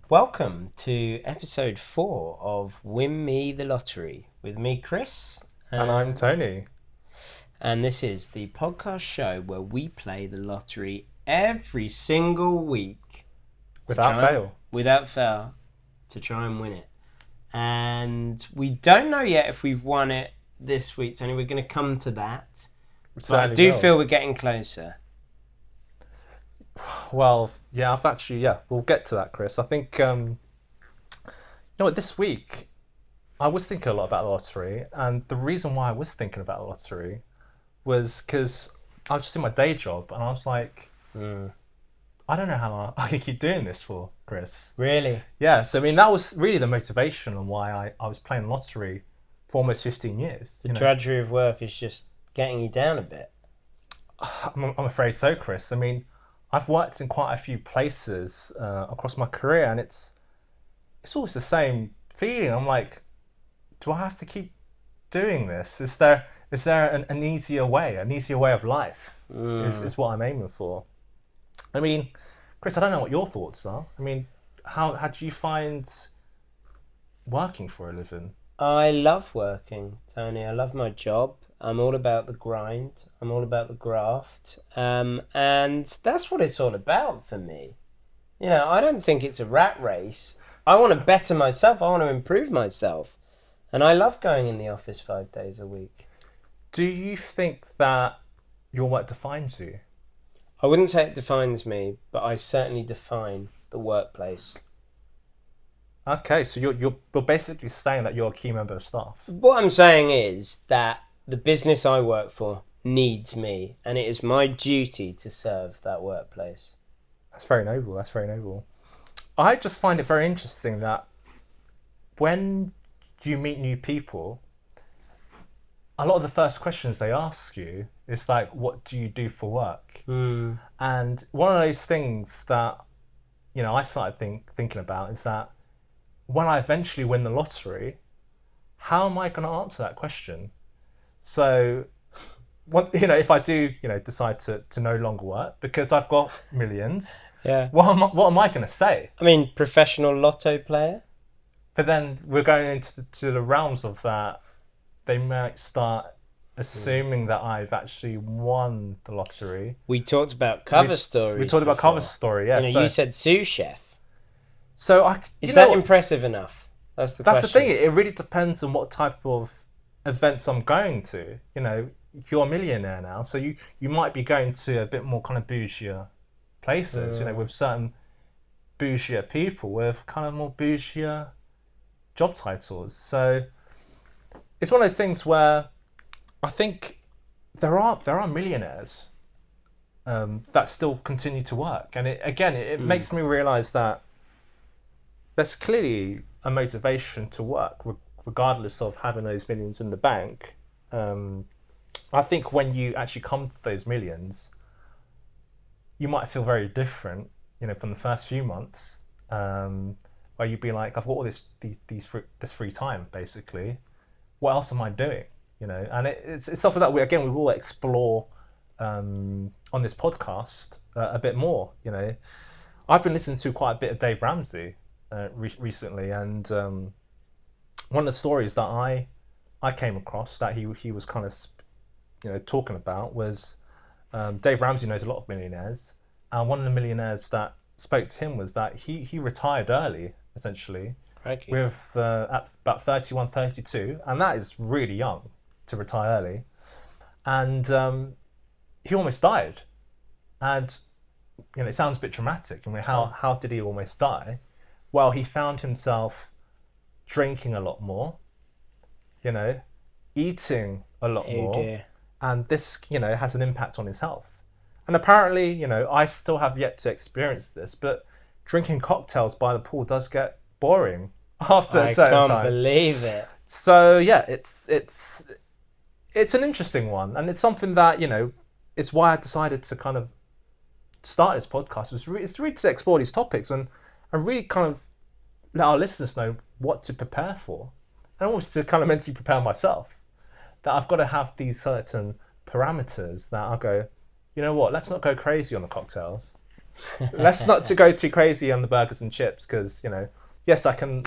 Welcome to episode 4 of Win Me the Lottery with me, Chris. And I'm Tony. And this is the podcast show where we play the lottery every single week. Without fail, to try and win it. And we don't know yet if we've won it this week, Tony. We're going to come to that. But I do feel we're getting closer. Well, yeah, we'll get to that, Chris. I think, this week I was thinking a lot about the lottery, and the reason why I was thinking about the lottery was because I was just in my day job, and I was like, I don't know how long I can keep doing this for, Chris. Really? Yeah, so I mean, that was really the motivation on why I was playing lottery for almost 15 years. The drudgery of work is just getting you down a bit. I'm afraid so, Chris. I mean, I've worked in quite a few places across my career, and it's always the same feeling. I'm like, do I have to keep doing this? Is there an easier way of life? Is what I'm aiming for. I mean, Chris, I don't know what your thoughts are. I mean, how do you find working for a living? I love working, Tony. I love my job. I'm all about the grind. I'm all about the graft. And that's what it's all about for me. You know, I don't think it's a rat race. I want to better myself. I want to improve myself. And I love going in the office 5 days a week. Do you think that your work defines you? I wouldn't say it defines me, but I certainly define the workplace. Okay, so you're basically saying that you're a key member of staff. What I'm saying is that the business I work for needs me, and it is my duty to serve that workplace. That's very noble. I just find it very interesting that when you meet new people, a lot of the first questions they ask you is like, what do you do for work? And one of those things that, I started thinking about is that when I eventually win the lottery, how am I going to answer that question? So, if I do, decide to no longer work because I've got millions, yeah, what am I going to say? I mean, professional lotto player. But then we're going into the realms of that. They might start assuming that I've actually won the lottery. We talked about cover stories. We talked about cover story, yeah. You said sous chef. So is that impressive enough? That's the question. That's the thing. It really depends on what type of events I'm going to. You're a millionaire now, so you might be going to a bit more kind of bougier places. With certain bougier people with kind of more bougier job titles. So it's one of those things where I think there are millionaires that still continue to work, and it makes me realise that there's clearly a motivation to work regardless of having those millions in the bank. I think when you actually come to those millions, you might feel very different, from the first few months, where you'd be like, I've got all this free time, basically. What else am I doing? And it's something that we will explore on this podcast a bit more. I've been listening to quite a bit of Dave Ramsey recently, and one of the stories that I came across that he was kind of talking about was Dave Ramsey knows a lot of millionaires, and one of the millionaires that spoke to him was that he retired early, essentially. Crikey. With at about 31, 32, and that is really young to retire early. And he almost died. And it sounds a bit dramatic. I mean, how did he almost die? Well, he found himself drinking a lot more, eating a lot more. Dear. And this, has an impact on his health. And apparently, I still have yet to experience this, but drinking cocktails by the pool does get boring after a certain time. I can't believe it. So yeah, it's an interesting one, and it's something that it's why I decided to kind of start this podcast. It's really to explore these topics and really kind of let our listeners know what to prepare for, and almost to kind of mentally prepare myself that I've got to have these certain parameters that I'll go, let's not go crazy on the cocktails. let's not to go too crazy on the burgers and chips because yes, I can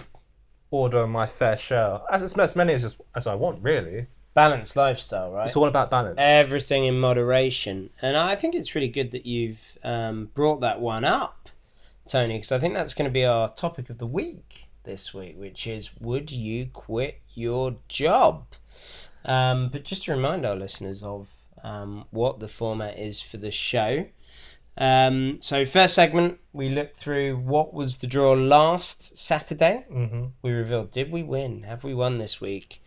order my fair share as many as I want. Really, Balanced lifestyle, right? it's all about balance. Everything in moderation. And I think it's really good that you've brought that one up, Tony, because I think that's going to be our topic of the week this week, which is, would you quit your job? But just to remind our listeners of what the format is for the show. So first segment, we looked through what was the draw last Saturday. Mm-hmm. We revealed, did we win? Have we won this week?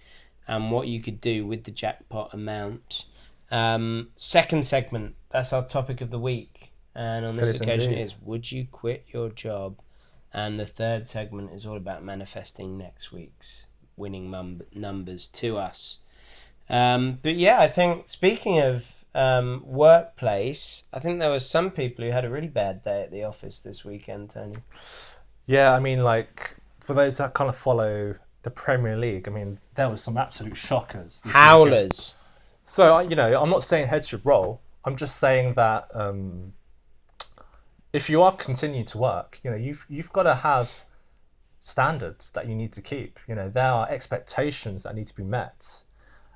And what you could do with the jackpot amount. Second segment, that's our topic of the week. And on this occasion indeed. it is, would you quit your job? And the third segment is all about manifesting next week's winning numbers to us. But yeah, I think speaking of workplace, I think there were some people who had a really bad day at the office this weekend, Tony. Yeah, I mean, like, for those that kind of follow the Premier League, I mean, there was some absolute shockers. Howlers. So, I'm not saying heads should roll. I'm just saying that if you are continuing to work, you've got to have standards that you need to keep. There are expectations that need to be met.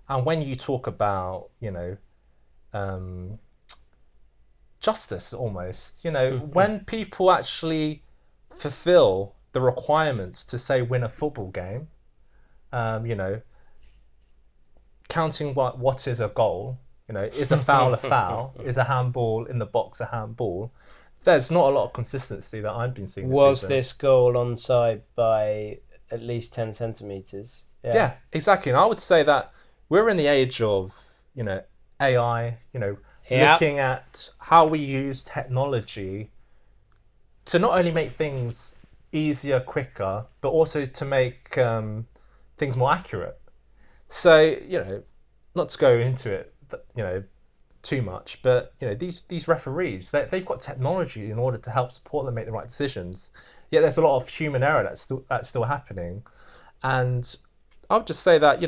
And when you talk about, justice almost, when people actually fulfill the requirements to, say, win a football game, counting what is a goal, is a foul a foul, is a handball in the box a handball, there's not a lot of consistency that I've been seeing. Was this goal onside by at least 10 centimetres? Yeah, exactly. And I would say that we're in the age of, AI, looking at how we use technology to not only make things easier, quicker, but also to make things more accurate. So, not to go into it, too much, but these referees, they've got technology in order to help support them make the right decisions. Yet there's a lot of human error that's still happening, and I would just say that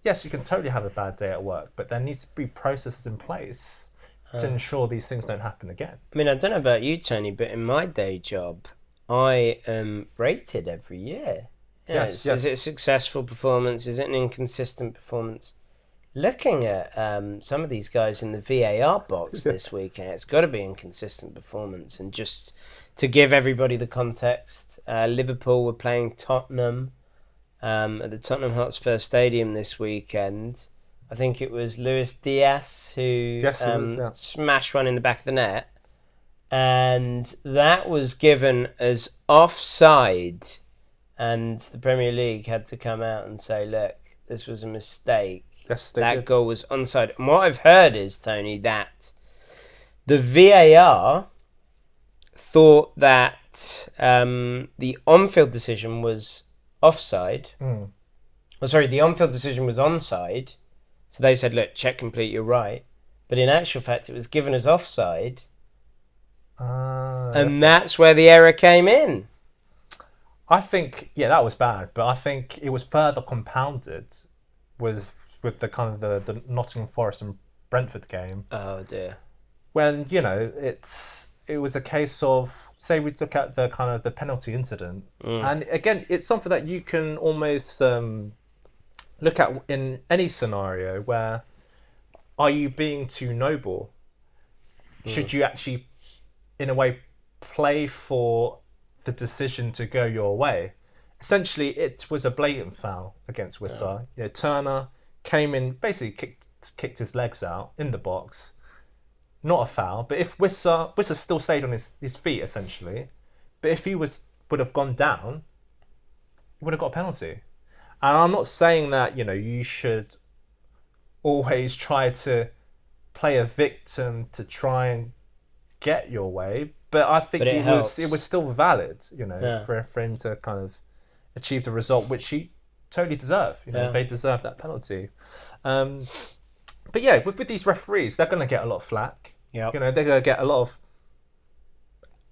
yes, you can totally have a bad day at work, but there needs to be processes in place to ensure these things don't happen again. I mean, I don't know about you, Tony, but in my day job, I am rated every year. Yes. Is it a successful performance? Is it an inconsistent performance? Looking at some of these guys in the VAR box this weekend, it's got to be inconsistent performance. And just to give everybody the context, Liverpool were playing Tottenham at the Tottenham Hotspur Stadium this weekend. I think it was Luis Diaz who smashed one in the back of the net. And that was given as offside. And the Premier League had to come out and say, look, this was a mistake. Yes, that goal was onside. And what I've heard is, Tony, that the VAR thought that the on-field decision was offside. The on-field decision was onside. So they said, look, check complete, you're right. But in actual fact, it was given as offside. And that's where the error came in. I think, that was bad. But I think it was further compounded with the kind of the Nottingham Forest and Brentford game. Oh, dear. When, it was a case of, say we look at the kind of the penalty incident. And again, it's something that you can almost look at in any scenario where, are you being too noble? Should you actually, in a way, play for the decision to go your way? Essentially, it was a blatant foul against Wissa. Turner came in, basically kicked his legs out in the box. Not a foul, but if Wissa still stayed on his feet, essentially, but if he would have gone down, he would have got a penalty. And I'm not saying that, you should always try to play a victim to try and get your way, but I think it was still valid, for him to kind of achieve the result which he totally deserved. They deserve that penalty. But yeah, with these referees, they're going to get a lot of flack. Yep. They're going to get a lot of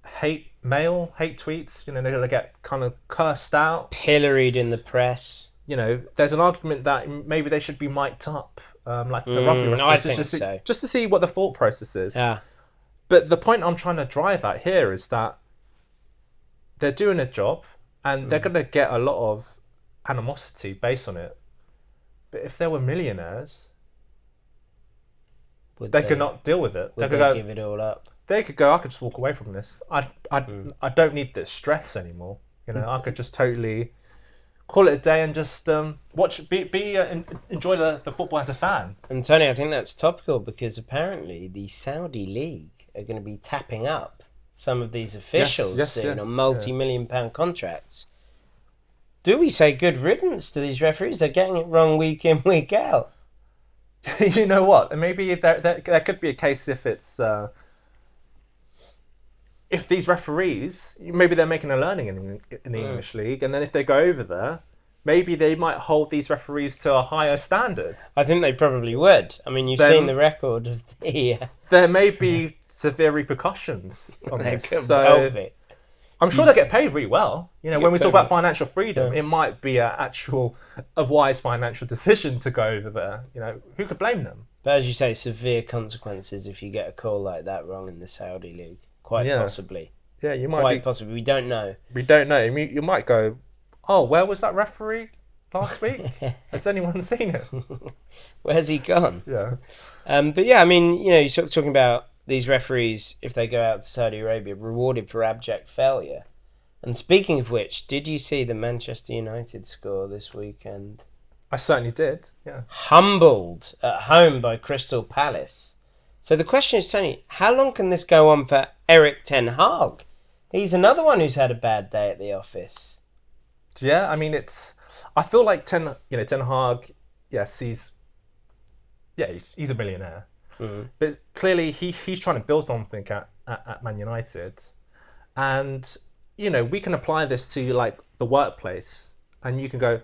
hate tweets. They're going to get kind of cursed out, pilloried in the press. There's an argument that maybe they should be mic'd up, like the rugby referees, I think so. Just to see what the thought process is. Yeah. But the point I'm trying to drive at here is that they're doing a job and they're going to get a lot of animosity based on it. But if they were millionaires, Would they they? could not deal with it. Would They could they go. give it all up? They could go. I could just walk away from this. I don't need this stress anymore. You know, I could just totally call it a day and just watch, enjoy the football as a fan. And Tony, I think that's topical because apparently the Saudi League are going to be tapping up some of these officials soon on multi-million-pound contracts. Do we say good riddance to these referees? They're getting it wrong week in, week out. You know what? Maybe there could be a case if it's if these referees, maybe they're making a learning in the English league, and then if they go over there, maybe they might hold these referees to a higher standard. I think they probably would. I mean, you've seen the record of the... There may be severe repercussions on this. So I'm sure they get paid really well. You know, when we talk about financial freedom, it might be a wise financial decision to go over there. You know, who could blame them? But as you say, severe consequences if you get a call like that wrong in the Saudi League. Quite possibly. Yeah, you might. Quite possibly. We don't know. We don't know. You might go, oh, where was that referee last week? Has anyone seen it? Where's he gone? Yeah. But yeah, I mean, you know, you're sort of talking about these referees, if they go out to Saudi Arabia, rewarded for abject failure. And speaking of which, did you see the Manchester United score this weekend? I certainly did, yeah. Humbled at home by Crystal Palace. So the question is, Tony, how long can this go on for Erik ten Hag? He's another one who's had a bad day at the office. Yeah, I mean, I feel like Ten Hag, yes, he's a millionaire. But clearly he's trying to build something at Man United. And, you know, we can apply this to like the workplace, and you can go,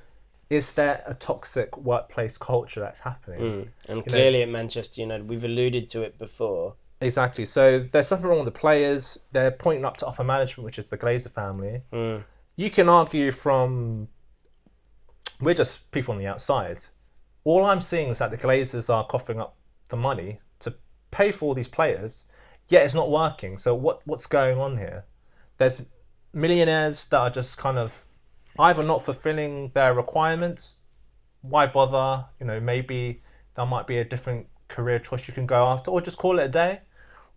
is there a toxic workplace culture that's happening? And clearly at Manchester United, we've alluded to it before. Exactly. So there's something wrong with the players. They're pointing up to upper management, which is the Glazer family. You can argue we're just people on the outside. All I'm seeing is that the Glazers are coughing up the money to pay for all these players, yet it's not working. So what's going on here? There's millionaires that are just kind of either not fulfilling their requirements. Why bother? You know, maybe there might be a different career choice you can go after, or just call it a day.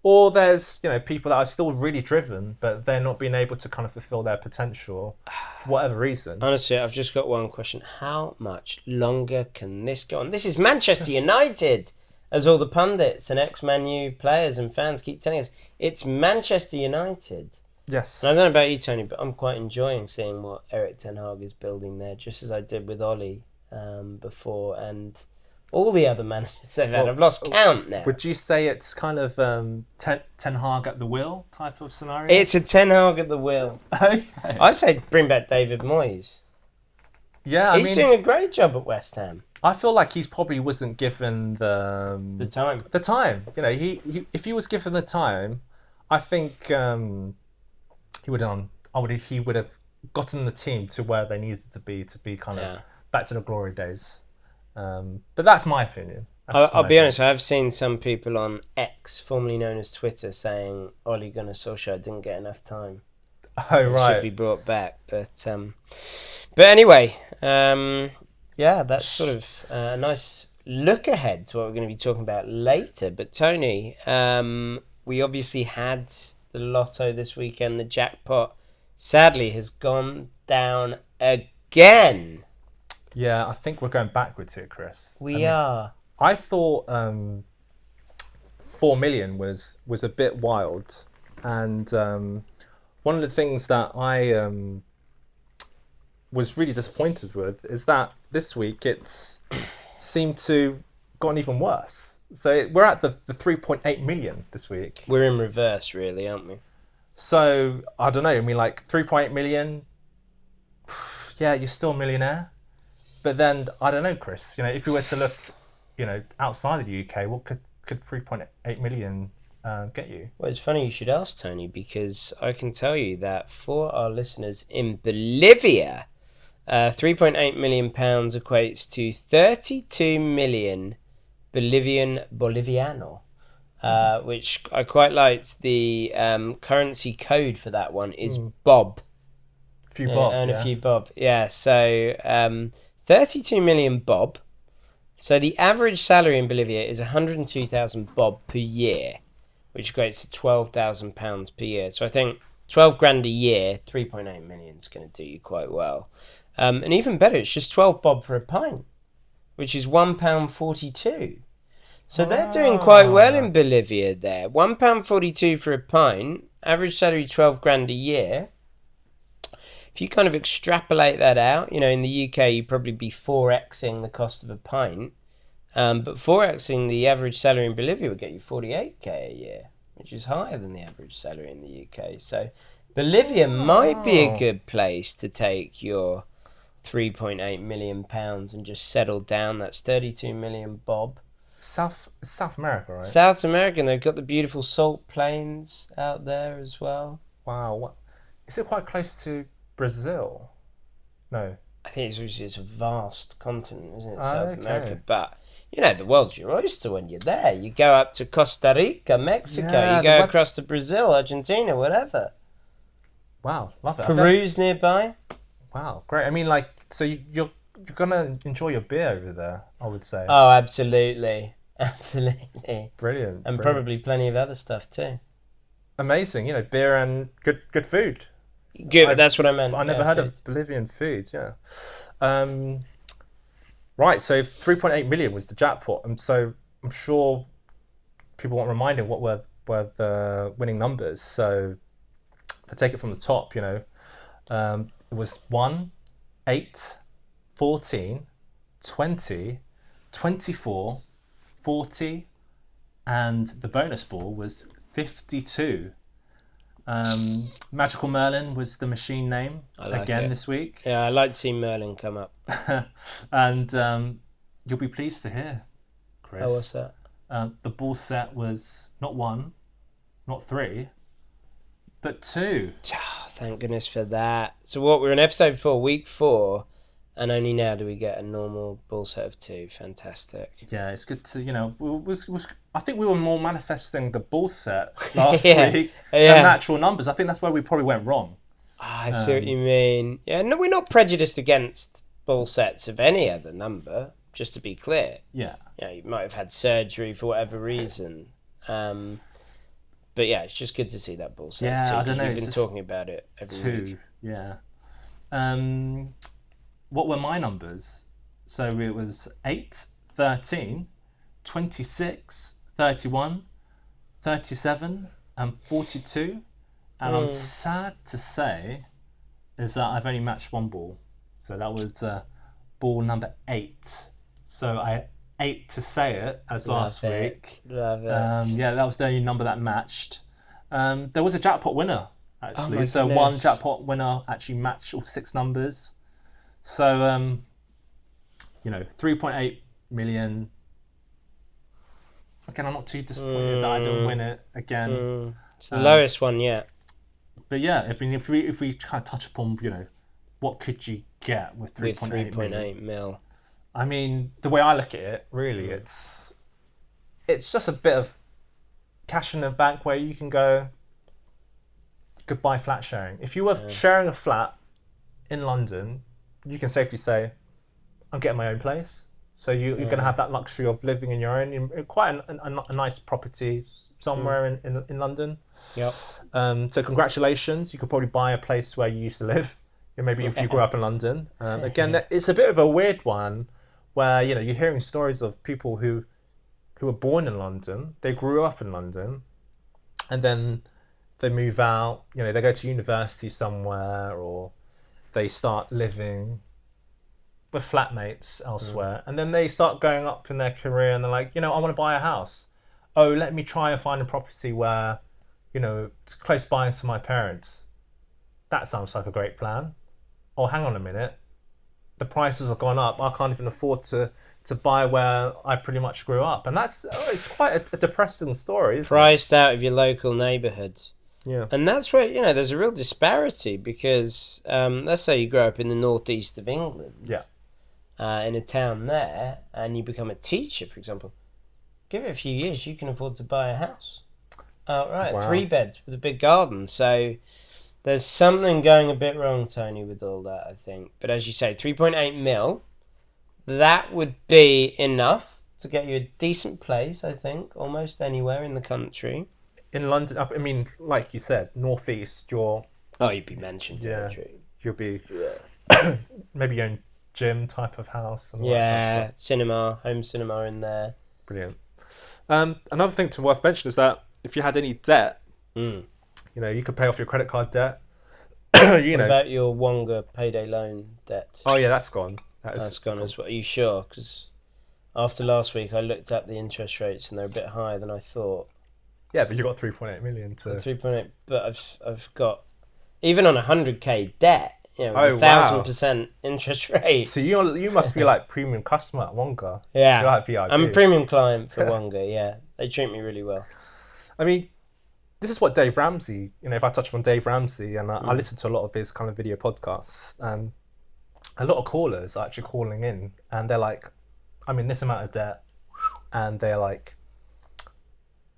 Or there's, you know, people that are still really driven, but they're not being able to kind of fulfill their potential for whatever reason. Honestly, I've just got one question. How much longer can this go on? This is Manchester United, as all the pundits and ex-Man U players and fans keep telling us. It's Manchester United. Yes. And I don't know about you, Tony, but I'm quite enjoying seeing what Erik ten Hag is building there, just as I did with Ollie before, and all the other managers they've had. I've lost count now. Would you say it's kind of ten Hag at the wheel type of scenario? It's a ten Hag at the wheel. Okay. I say bring back David Moyes. Yeah, he's doing a great job at West Ham. I feel like he's probably wasn't given the time. The time. You know, he if he was given the time, I think he would have gotten the team to where they needed to be kind of back to the glory days. But that's my opinion. I'll be honest, I've seen some people on X, formerly known as Twitter, saying Ole Gunnar Solskjaer didn't get enough time. Oh, right. Should be brought back. But anyway, that's sort of a nice look ahead to what we're going to be talking about later. But Tony, we obviously had the lotto this weekend. The jackpot, sadly, has gone down again. Yeah, I think we're going backwards here, Chris. We are. I thought 4 million was a bit wild, and one of the things that I was really disappointed with is that this week it's seemed to gotten even worse. So we're at the 3.8 million this week. We're in reverse, really, aren't we? So I don't know. I mean, like 3.8 million. Yeah, you're still a millionaire. But then I don't know, Chris. You know, if you were to look, you know, outside of the UK, what could 3.8 million get you? Well, it's funny you should ask, Tony, because I can tell you that for our listeners in Bolivia, 3.8 million pounds equates to 32 million Boliviano. which I quite liked. The currency code for that one is Mm. Bob. A few Yeah, bob, earn a yeah. few Bob. Yeah, so 32 million Bob. So the average salary in Bolivia is 102,000 Bob per year, which equates to £12,000 per year. So I think 12 grand a year, 3.8 million is going to do you quite well. And even better, it's just 12 Bob for a pint, which is £1.42. So they're doing quite well Ah, in Bolivia there. £1.42 for a pint, average salary 12 grand a year. If you kind of extrapolate that out, in the UK you'd probably be 4xing the cost of a pint. But 4xing the average salary in Bolivia would get you 48k a year, which is higher than the average salary in the UK. So Bolivia might be a oh. good place to take your £3.8 million and just settle down. That's 32 million Bob. South America, right? South America, they've got the beautiful salt plains out there as well. Wow. Is it quite close to Brazil? No. I think it's a vast continent, isn't it, South America? Okay. But the world's your oyster when you're there. You go up to Costa Rica, Mexico. You Yeah, the go weather. across to Brazil, Argentina, whatever. Wow, love it. Peru's nearby. Wow, great. I mean, like, so you're gonna enjoy your beer over there, I would say. Oh, absolutely, absolutely, Brilliant, and brilliant, probably plenty of other stuff too. amazing. Beer and good food. Good. I That's what I meant. I never Yeah, heard food. of Bolivian food. Yeah. Um, right. So 3.8 million was the jackpot, and so I'm sure people want reminding what were the winning numbers. So if I take it from the top, it was 1, 8, 14, 20, 24, 40, and the bonus ball was 52. Magical Merlin was the machine name I like again it. this week. Yeah, I like to see Merlin come up. And you'll be pleased to hear, Oh, what's Chris, that? the ball set was not 1, not 3, but 2. Oh, thank goodness for that. So what? We're in episode 4, week 4, and only now do we get a normal ball set of 2. Fantastic. Yeah, it's good to I think we were more manifesting the ball set last Yeah, week than yeah. natural numbers. I think that's where we probably went wrong. I see what you mean. Yeah, no, we're not prejudiced against ball sets of any other number. Just to be clear, Yeah, you might have had surgery for whatever reason. But yeah, it's just good to see that ball set yeah. of 2 I because don't know. we've It's been just talking about it every week. 2. Yeah. Um, what were my numbers? So it was 8, 13, 26, 31, 37, and 42. And I'm Hmm. sad to say is that I've only matched one ball. So that was ball number 8. So I ate to say it as last Love week. it. Love it. Yeah, that was the only number that matched. There was a jackpot winner Oh actually. my So one goodness. jackpot winner actually matched all 6 numbers. So 3.8 million. Again, I'm not too disappointed that I didn't win it again. It's the lowest one yet. But yeah, I mean, if we kind of touch upon what could you get with With 3.8 million? 3.8 mil. I mean, the way I look at it, really, it's just a bit of cash in the bank where you can go goodbye flat sharing. If you were sharing a flat in London, you can safely say, I'm getting my own place. So you're going to have that luxury of living in your own, in quite a nice property somewhere in London. Yep. So congratulations, you could probably buy a place where you used to live. Maybe if you grew up in London. Again, it's a bit of a weird one where you're hearing stories of people who were born in London, they grew up in London, and then they move out. They go to university somewhere, or they start living with flatmates elsewhere, and then they start going up in their career, and they're like, I want to buy a house. Oh, let me try and find a property where, it's close by to my parents. That sounds like a great plan. Oh, hang on a minute. The prices have gone up. I can't even afford to buy where I pretty much grew up, and it's quite a depressing story, isn't Priced out of your local neighbourhood. it? Yeah. And that's where, there's a real disparity because let's say you grow up in the northeast of England. Yeah. In a town there, and you become a teacher, for example. give it a few years, you can afford to buy a house. Right, Wow. 3 beds with a big garden. So there's something going a bit wrong, Tony, with all that, I think. But as you say, 3.8 mil, that would be enough to get you a decent place, I think, almost anywhere in the country. In London, I mean, like you said, northeast, Oh, you'd be mentioned yeah, territory. you'll be Yeah. maybe your own gym type of house and all that type of Yeah, stuff. cinema, home cinema in there. Brilliant. Another thing to worth mentioning is that if you had any debt, Mm. you could pay off your credit card debt. What about your Wonga payday loan debt? Oh yeah, that's gone. That's gone as well. Are you sure? Because after last week, I looked up the interest rates and they're a bit higher than I thought. Yeah, but you got 3.8 million to. 3.8, but I've got even on 100k debt, Oh with wow. 1,000% interest rate. So you must be like premium customer at Wonga. Yeah, You're like VIP. I'm a premium client for Wonga. Yeah, they treat me really well. I mean, this is what Dave Ramsey. If I touch on Dave Ramsey, and I listen to a lot of his kind of video podcasts, and a lot of callers are actually calling in, and they're like, "I'm in this amount of debt," and they're like,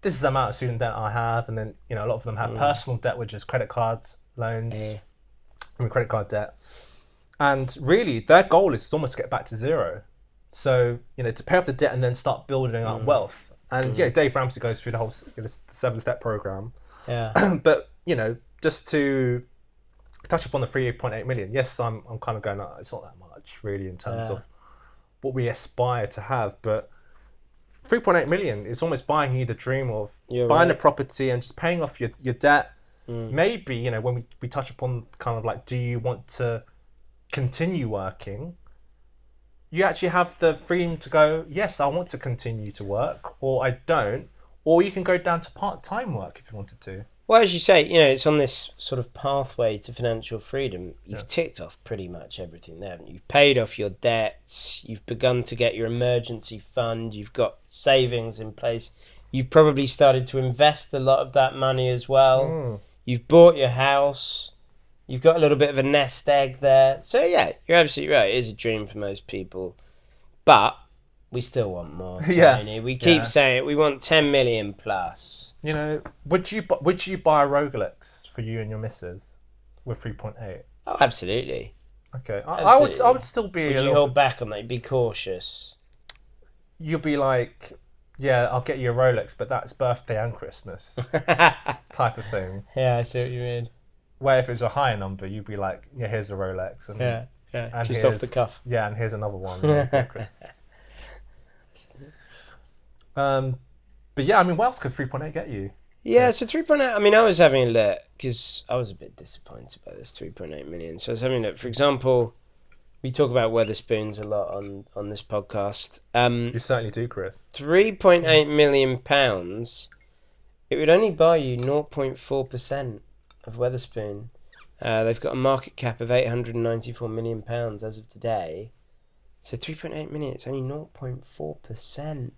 "This is the amount of student debt I have," and then a lot of them have personal debt, which is credit cards, loans, credit card debt, and really their goal is to almost get back to zero. So to pay off the debt and then start building up wealth. And Dave Ramsey goes through the whole 7-step program. Yeah. But just to touch upon the 3.8 million, yes, I'm kind of going, it's not that much really in terms of what we aspire to have, but 3.8 million is almost buying you the dream of buying a property and just paying off your debt. Maybe when we touch upon kind of like, do you want to continue working, you actually have the freedom to go, yes, I want to continue to work, or I don't, or you can go down to part-time work if you wanted to. Well, as you say, it's on this sort of pathway to financial freedom. You've ticked off pretty much everything there, haven't you? You've paid off your debts. You've begun to get your emergency fund. You've got savings in place. You've probably started to invest a lot of that money as well. You've bought your house. You've got a little bit of a nest egg there. So, yeah, you're absolutely right. It is a dream for most people. But we still want more, Tony. We keep saying it. We want 10 million plus. Would you buy a Rolex for you and your missus with 3.8? Oh, absolutely. Okay. Absolutely. I would still be Would you hold back on that? Be cautious. You'll be like, yeah, I'll get you a Rolex, but that's birthday and Christmas type of thing. Yeah, I see what you mean. Where if it was a higher number, you'd be like, yeah, here's a Rolex. And, yeah, and just off the cuff. Yeah, and here's another one. But yeah, I mean, what else could 3.8 get you? Yeah, so 3.8, I mean, I was having a look, because I was a bit disappointed by this 3.8 million. So I was having a look. For example, we talk about Weatherspoons a lot on this podcast. You certainly do, Chris. 3.8 million pounds, it would only buy you 0.4% of Weatherspoon. They've got a market cap of 894 million pounds as of today. So 3.8 million, it's only 0.4%.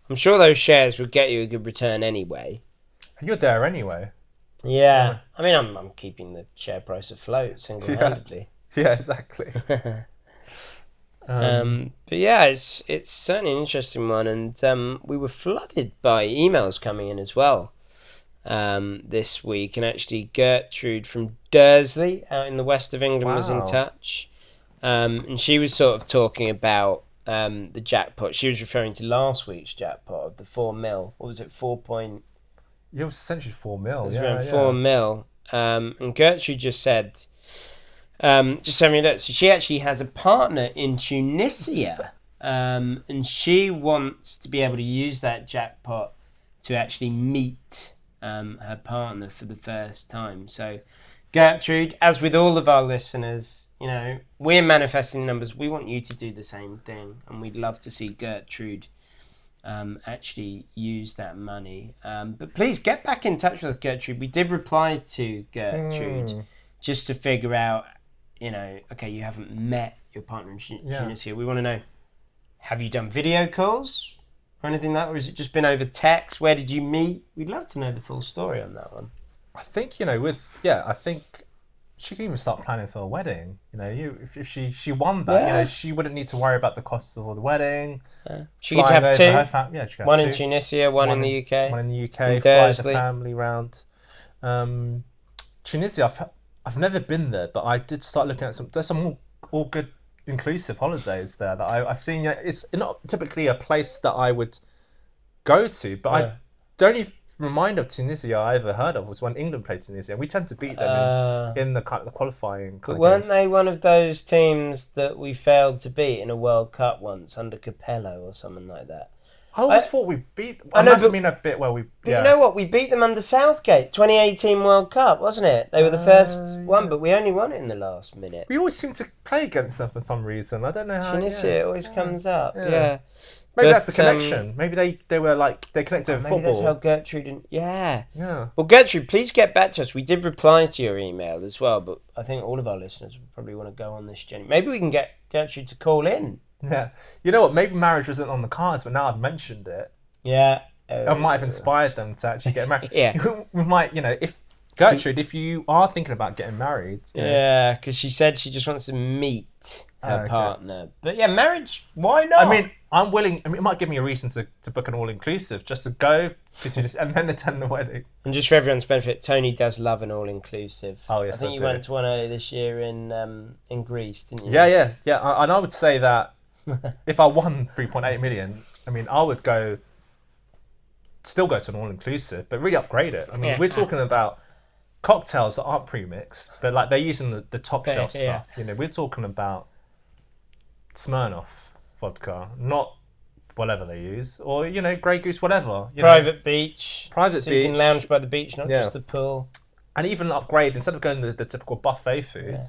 I'm sure those shares would get you a good return anyway. You're there anyway. Yeah. I mean, I'm keeping the share price afloat single-handedly. Yeah, exactly. But yeah, it's certainly an interesting one, and we were flooded by emails coming in as well this week, and actually Gertrude from Dursley out in the west of England was in touch, and she was sort of talking about the jackpot. She was referring to last week's jackpot of the 4 mil. What was it, 4 point? It was essentially 4 mil. It was around 4 mil. And Gertrude just said, just having a look, so she actually has a partner in Tunisia, and she wants to be able to use that jackpot to actually meet her partner for the first time. So Gertrude, as with all of our listeners, we're manifesting numbers. We want you to do the same thing, and we'd love to see Gertrude actually use that money. But please get back in touch with us, Gertrude. We did reply to Gertrude just to figure out, okay, you haven't met your partner in Tunisia. We want to know, have you done video calls or anything like that, or has it just been over text? Where did you meet? We'd love to know the full story on that one. I think, I think she can even start planning for a wedding. You know, if she won that, Yeah. she wouldn't need to worry about the costs of the wedding. She could Flying have over her two. family. Yeah, she could have One in two. Tunisia, one in the UK. One in the In UK. Fly the Dursley. family round. Tunisia, I've never been there, but I did start looking at there's some all good inclusive holidays there that I've seen. It's not typically a place that I would go to, but Yeah. the only reminder of Tunisia I ever heard of was when England played Tunisia. We tend to beat them in the kind of the qualifying But kind of weren't games. they one of those teams that we failed to beat in a World Cup once under Capello or something like that? I always thought we beat. I I know, must mean a bit where we. but you know what? We beat them under Southgate, 2018 World Cup, wasn't it? They were the first one, Yeah. but we only won it in the last minute. We always seem to play against them for some reason. I don't know how. Tunisia always comes up, Yeah. yeah. Maybe But, that's the connection. Maybe they were like they connected with maybe football. that's how Gertrude and yeah. Yeah. Well, Gertrude, please get back to us. We did reply to your email as well, but I think all of our listeners would probably want to go on this journey. Maybe we can get Gertrude to call in. Yeah. You know what? Maybe marriage wasn't on the cards, but now I've mentioned it, Yeah. it might have inspired them to actually get married. Yeah. We might, if Gertrude, if you are thinking about getting married, Yeah, because she said she just wants to meet her Okay. partner. But yeah, marriage, why not? I mean, I'm willing. I mean, it might give me a reason to book an all-inclusive, just to go and then attend the wedding. and just for everyone's benefit, Tony does love an all-inclusive. Oh, yes, I think I you do. went to one earlier this year in Greece, didn't you? Yeah. And I would say that if I won 3.8 million, I mean, I would still go to an all-inclusive, but really upgrade it. I mean, we're talking about cocktails that aren't pre-mixed, but like they're using the top shelf Yeah. stuff. We're talking about Smirnoff vodka, not whatever they use, or Grey Goose, whatever. Private beach. Private so you can beach. lounge by the beach, not Yeah. just the pool. And even upgrade, instead of going the typical buffet food,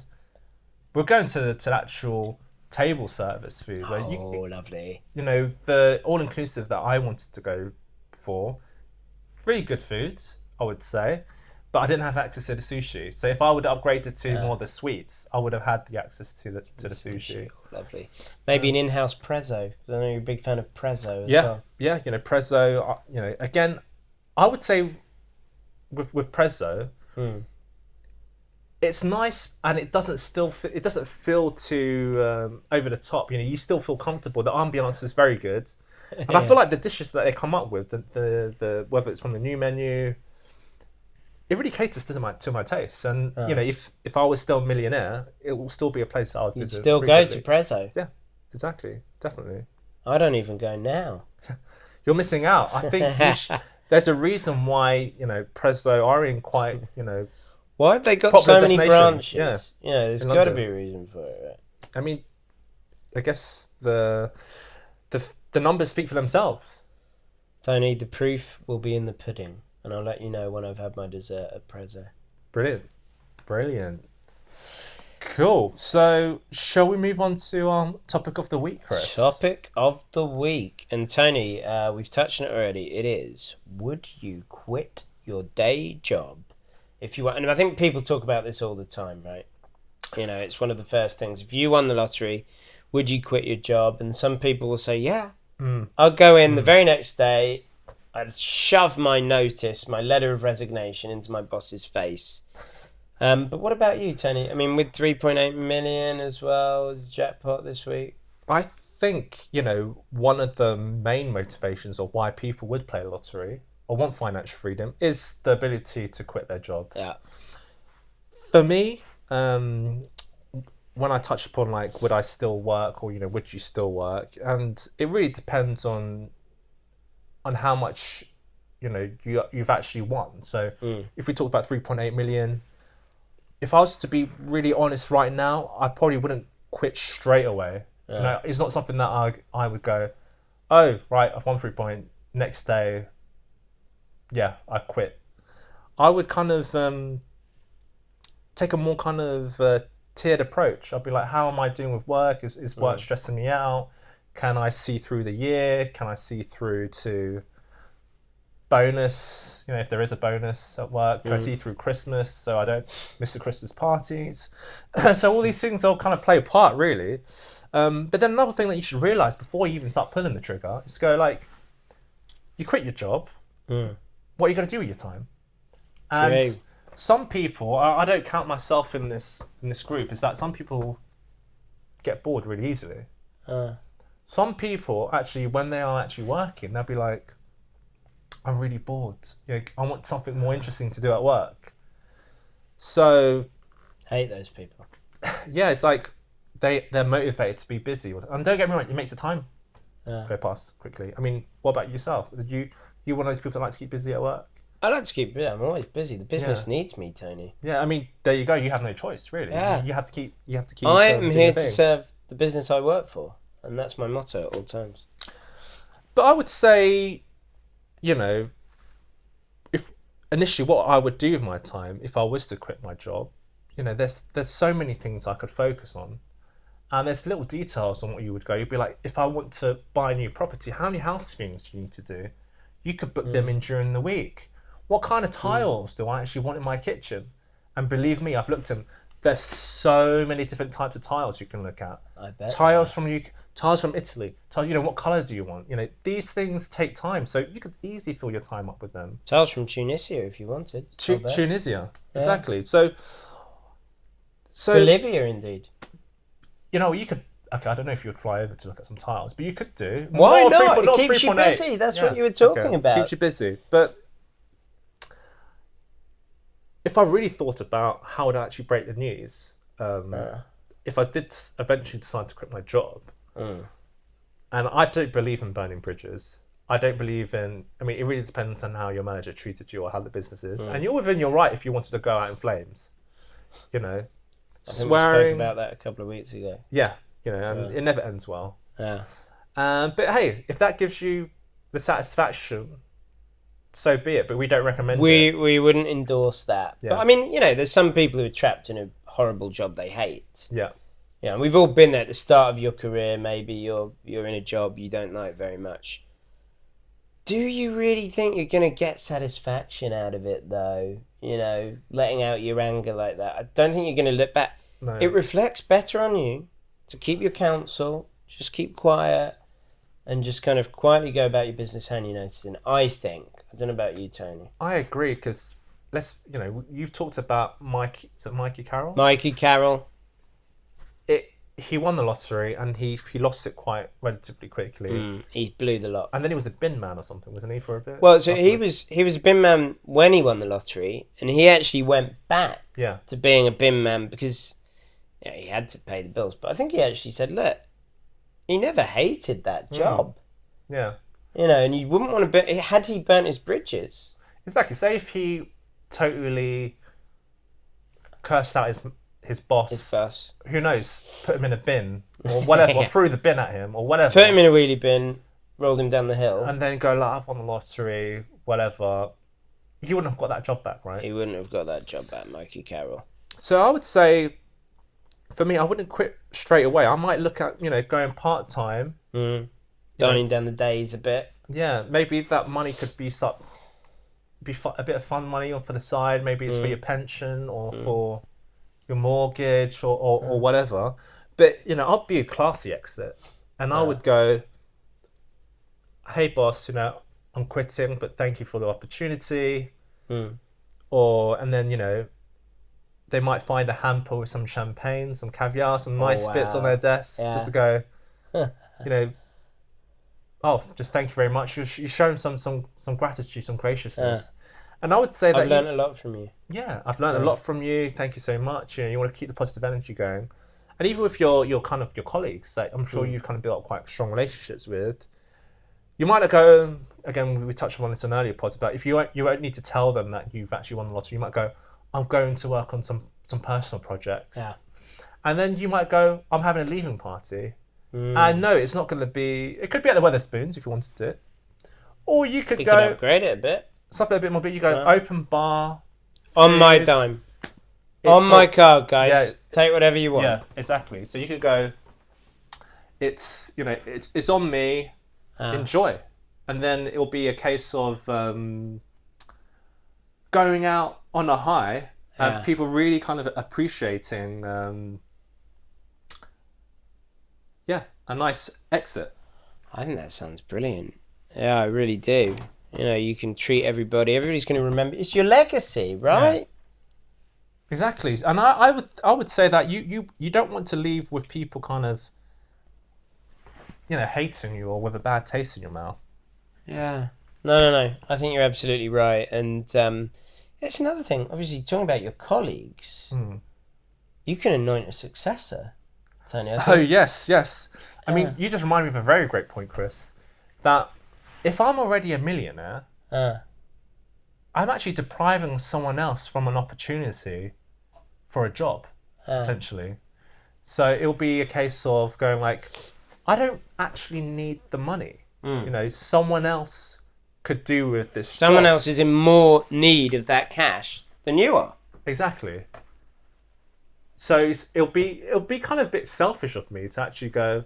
we're going to the actual table service food where Oh, lovely. the all-inclusive that I wanted to go for, really good food, I would say, but I didn't have access to the sushi. So if I would have upgraded to more of the sweets, I would have had the access to the sushi. Lovely. Maybe an in-house prezzo. 'Cause I know you're a big fan of prezzo as Yeah, well. yeah, prezzo. Again, I would say with prezzo, it's nice and it doesn't feel too over the top. You still feel comfortable. The ambiance is very good, and I feel like the dishes that they come up with, the whether it's from the new menu, it really caters to my taste. And if I was still a millionaire, it will still be a place I would You'd visit. still go to frequently. prezzo. Yeah, exactly, definitely. I don't even go now. You're missing out. I think there's a reason why prezzo are in quite Why have they got popular so many destinations, branches? yeah, There's in got to London. be a reason for it, right? I mean, I guess the numbers speak for themselves. Tony, the proof will be in the pudding, and I'll let you know when I've had my dessert at prezzo. Brilliant. Cool. So, shall we move on to our topic of the week, Chris? Topic of the week. And Tony, we've touched on it already. It is, would you quit your day job if you want? And I think people talk about this all the time, right? It's one of the first things. If you won the lottery, would you quit your job? And some people will say, yeah. I'll go in the very next day. I'd shove my notice, my letter of resignation into my boss's face. But what about you, Tony? I mean, with 3.8 million as well as jackpot this week. I think, one of the main motivations of why people would play lottery or want financial freedom is the ability to quit their job. Yeah. For me, when I touch upon would I still work or would you still work, and it really depends on how much you've actually won. So if we talk about 3.8 million, if I was to be really honest right now, I probably wouldn't quit straight away. It's not something that I would go, oh right, I've won 3 point, next day, yeah, I quit. I would kind of take a more kind of tiered approach. I'd be like, how am I doing with work? Is work stressing me out? Can I see through the year? Can I see through to bonus? If there is a bonus at work, can I see through Christmas so I don't miss the Christmas parties? So all these things all kind of play a part, really. But then another thing that you should realise before you even start pulling the trigger is to go you quit your job. What are you going to do with your time? And some people, I don't count myself in this group, is that some people get bored really easily. Uh, Some people actually, when they are actually working, they'll be like, I'm really bored. I want something more interesting to do at work. So hate those people. yeah, it's like they're motivated to be busy. And don't get me wrong, it makes the time go past quickly. I mean, what about yourself? You one of those people that like to keep busy at work? I like to keep busy. I'm always busy. The business Yeah. needs me, Tony. Yeah, I mean, there you go. You have no choice, really. Yeah. You have to keep. I am doing here your to thing. serve the business I work for, and that's my motto at all times. But I would say, you know, if initially what I would do with my time if I was to quit my job, there's so many things I could focus on, and there's little details on what you would go. You'd be like, if I want to buy a new property, how many house things do you need to do? You could book them in during the week. What kind of tiles do I actually want in my kitchen? And believe me, I've looked at. There's so many different types of tiles you can look at. I bet. Tiles from tiles from Italy. What color do you want? These things take time, so you could easily fill your time up with them. Tiles from Tunisia, if you wanted. Tunisia, exactly. So Bolivia, indeed. you could. Okay, I don't know if you would fly over to look at some tiles, but you could do. Why not? It keeps you busy. That's what you were talking about. Keeps you busy, but. If I really thought about how I'd actually break the news, if I did eventually decide to quit my job, and I don't believe in burning bridges. I don't believe in. I mean, it really depends on how your manager treated you or how the business is, and you're within your right if you wanted to go out in flames. I think Swearing. we spoke about that a couple of weeks ago. Yeah, and it never ends well. Yeah. But hey, if that gives you the satisfaction, so be it. But we don't recommend it. We wouldn't endorse that. Yeah. But I mean, there's some people who are trapped in a horrible job they hate. Yeah. Yeah, we've all been there at the start of your career. Maybe you're in a job you don't like very much. Do you really think you're going to get satisfaction out of it, though? Letting out your anger like that. I don't think you're going to look back. No. It reflects better on you to keep your counsel, just keep quiet, and just kind of quietly go about your business how you noticing. I think. I don't know about you, Tony. I agree, because you've talked about Mike. Is it Mikey Carroll? Mikey Carroll. He won the lottery and he lost it quite relatively quickly. He blew the lot. And then he was a bin man or something, wasn't he, for a bit? Well, so he was a bin man when he won the lottery, and he actually went back to being a bin man because he had to pay the bills. But I think he actually said, look, he never hated that job. Yeah. And you wouldn't want to had he burnt his bridges. Exactly. Say if he totally cursed out his boss. Who knows? Put him in a bin or whatever, or threw the bin at him or whatever. Put him in a wheelie bin, rolled him down the hill. And then go, I've won the lottery, whatever. He wouldn't have got that job back, right? He wouldn't have got that job back, Mikey Carroll. So I would say, for me, I wouldn't quit straight away. I might look at, going part-time. Dining down the days a bit. Yeah, maybe that money could be a bit of fun money on for the side. Maybe it's for your pension or for your mortgage or whatever. But, I'll be a classy exit. And I would go, hey, boss, I'm quitting, but thank you for the opportunity. And then, they might find a hamper with some champagne, some caviar, some nice bits on their desk, just to go, just thank you very much. You've shown some gratitude, some graciousness. And I would say that I've learned a lot from you. Yeah, I've learned a lot from you. Thank you so much. You want to keep the positive energy going. And even with your kind of your colleagues, that I'm sure you've kind of built up quite strong relationships with, you might not go, again, we touched on this in earlier pods, but if you won't need to tell them that you've actually won the lottery, you might go, I'm going to work on some personal projects. Yeah. And then you might go, I'm having a leaving party. And no, it's not going to be, it could be at the Weatherspoons if you wanted to. Or you could We go, could upgrade it a bit. something a bit more big. You go open bar. On my dime. On my card, guys. Yeah, take whatever you want. Yeah, exactly. So you could go, it's on me, enjoy. And then it'll be a case of going out on a high and people really kind of appreciating a nice exit. I think that sounds brilliant. Yeah, I really do. You can treat everybody. Everybody's going to remember. It's your legacy, right? Exactly, and I would say that you don't want to leave with people kind of hating you or with a bad taste in your mouth. Yeah. No. I think you're absolutely right. And it's another thing. Obviously, talking about your colleagues, Hmm. you can anoint a successor, Tony. I Oh think. yes, yes. I Yeah. mean, you just remind me of a very great point, Chris. That if I'm already a millionaire, Uh, I'm actually depriving someone else from an opportunity for a job, uh. essentially. So it'll be a case of going like, I don't actually need the money. Mm. Someone else could do with this Someone job. else is in more need of that cash than you are. Exactly. So it'll be kind of a bit selfish of me to actually go,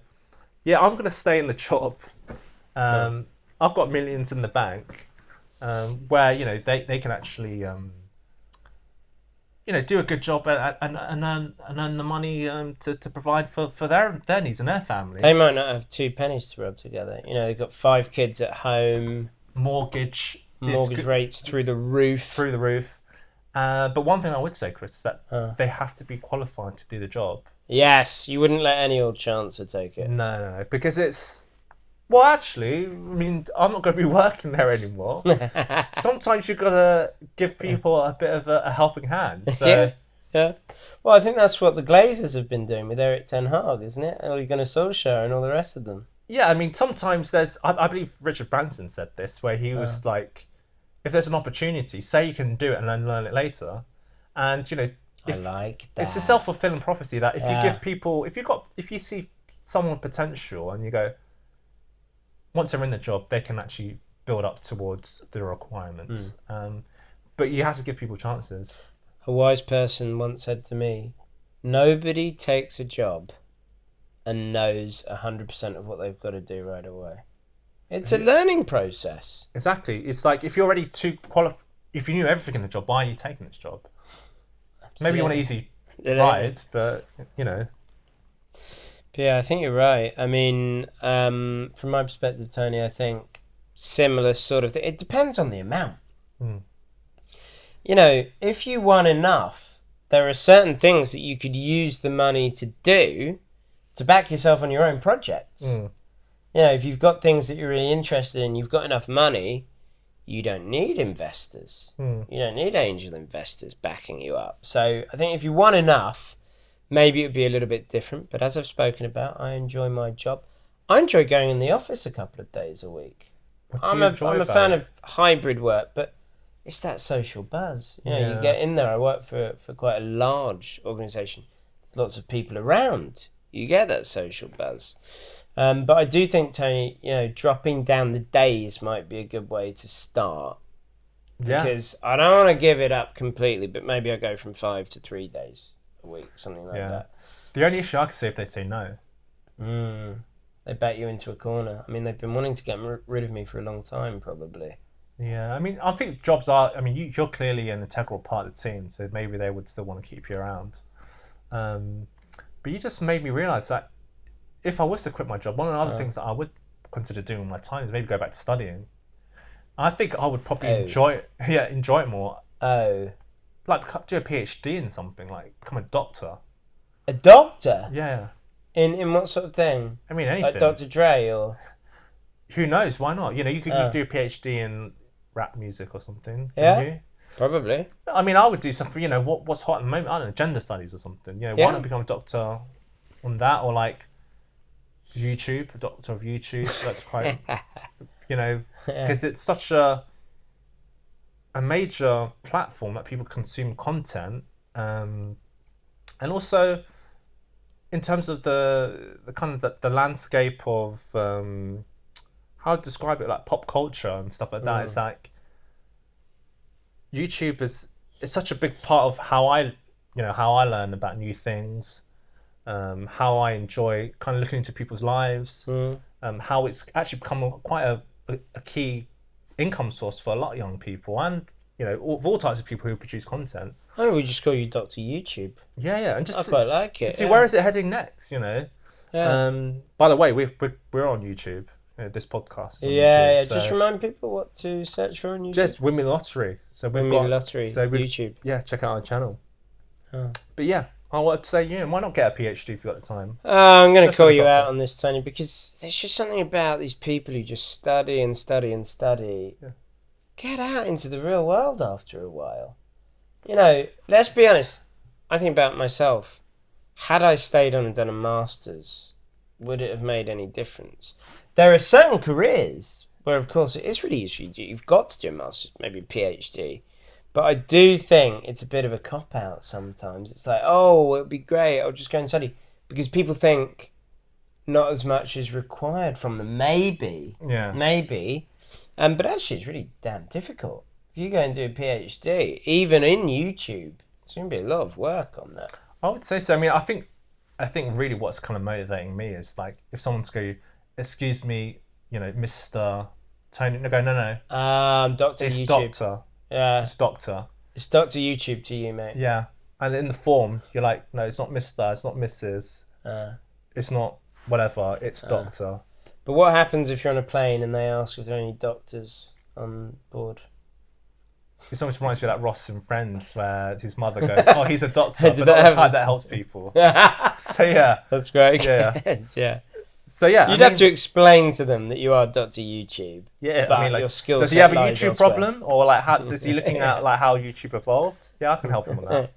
yeah, I'm gonna stay in the job. Uh. I've got millions in the bank, where they can actually do a good job and earn the money to provide for their needs and their family. They might not have two pennies to rub together. They've got 5 kids at home, Mortgage is mortgage good, rates through the roof. through the roof. But one thing I would say, Chris, is that Uh. they have to be qualified to do the job. Yes, you wouldn't let any old chancer take it. No, no, no, because it's well, actually, I mean, I'm not going to be working there anymore. Sometimes you've got to give people a bit of a helping hand. So Yeah, yeah. Well, I think that's what the Glazers have been doing with Eric Ten Hag, isn't it? Ole Gunnar Solskjaer and all the rest of them. yeah, I mean, sometimes I believe Richard Branson said this, where he Uh, was like, if there's an opportunity, say you can do it and then learn it later, and I if like it's a that. self-fulfilling prophecy that if you Yeah. give people, if you see someone with potential and you go, once they're in the job, they can actually build up towards the requirements. But you have to give people chances. A wise person once said to me, "Nobody takes a job and knows 100% of what they've got to do right away. It's a learning process." Exactly. It's like if you're ready to qualify, if you knew everything in the job, why are you taking this job? Maybe you want an easy ride, but Yeah, I think you're right. I mean, from my perspective, Tony, I think similar sort of thing. It depends on the amount. Hmm. If you won enough, there are certain things that you could use the money to do to back yourself on your own projects. If you've got things that you're really interested in, you've got enough money, you don't need investors. You don't need angel investors backing you up. So I think if you won enough, maybe it would be a little bit different. But as I've spoken about, I enjoy my job. I enjoy going in the office a couple of days a week. What do I'm you enjoy a about fan it? of hybrid work, but it's that social buzz. You Yeah. get in there. I work for quite a large organisation. There's lots of people around. You get that social buzz. But I do think, Tony, dropping down the days might be a good way to start. Yeah. Because I don't want to give it up completely, but maybe I go from 5 to 3 days a week, something like Yeah. that. The only issue I could see if they say no. They back you into a corner. I mean, they've been wanting to get rid of me for a long time, probably. Yeah, I mean, I think jobs are. I mean, you're clearly an integral part of the team, so maybe they would still want to keep you around. But you just made me realise that if I was to quit my job, one of the other things that I would consider doing with my time is maybe go back to studying. I think I would probably enjoy it. Yeah, enjoy it more. Oh. Like do a PhD in something, like become a doctor. A doctor? Yeah. In what sort of thing? I mean, anything. Like Dr. Dre or... Who knows? Why not? You could do a PhD in rap music or something. Yeah. You? Probably. I mean, I would do something. What's hot at the moment? I don't know, gender studies or something. Why not become a doctor on that, or like YouTube, a doctor of YouTube? That's quite, because it's such a major platform that people consume content, and also in terms of the kind of the landscape of how to describe it, like pop culture and stuff like that. It's like YouTube is such a big part of how I learn about new things, how I enjoy kind of looking into people's lives, how it's actually become quite a key income source for a lot of young people and of all types of people who produce content. Oh, we just call you Dr. YouTube. Yeah, and just I quite like it. see where is it heading next. Yeah. By the way, we're on YouTube. This podcast. Is on Yeah. YouTube, so Just remind people what to search for on YouTube. just Win Me Lottery. So we've Win Me got Lottery, so YouTube. Yeah, check out our channel. But yeah, I wanted to say, why not get a PhD if you've got the time? I'm going to Just for call the you out doctor. on this, Tony, because there's just something about these people who just study and study and study. Yeah. Get out into the real world after a while. Let's be honest. I think about myself. Had I stayed on and done a master's, would it have made any difference? There are certain careers where, of course, it is really easy. You've got to do a master's, maybe a PhD. But I do think it's a bit of a cop-out sometimes. It's like, oh, it would be great. I'll just go and study. Because people think not as much is required from them. Maybe. Yeah. Maybe. But actually, it's really damn difficult. If you go and do a PhD, even in YouTube, there's going to be a lot of work on that. I would say so. I mean, I think really what's kind of motivating me is like if someone's go, excuse me, Mr. Tony. No, no. Dr. It's YouTube. doctor. Yeah. It's doctor. It's Dr. YouTube to you, mate. Yeah. And in the form, you're like, no, it's not Mr. It's not Mrs. It's not whatever. It's doctor. But what happens if you're on a plane and they ask if there are any doctors on board? It almost reminds me of that Ross and Friends where his mother goes, "Oh, he's a doctor, Did but that not the type happen? that helps people." So yeah, That's great. Yeah. Yeah. so yeah. You'd have to explain to them that you are Dr. YouTube. Yeah, but I mean, like, your skill does he set have a lies YouTube elsewhere. problem, or like, how is he looking at like how YouTube evolved? Yeah, I can help him on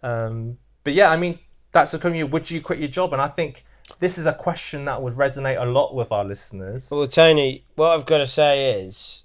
that. But yeah, I mean, that's the question. Would you quit your job? And I think this is a question that would resonate a lot with our listeners. Well, Tony, what I've got to say is,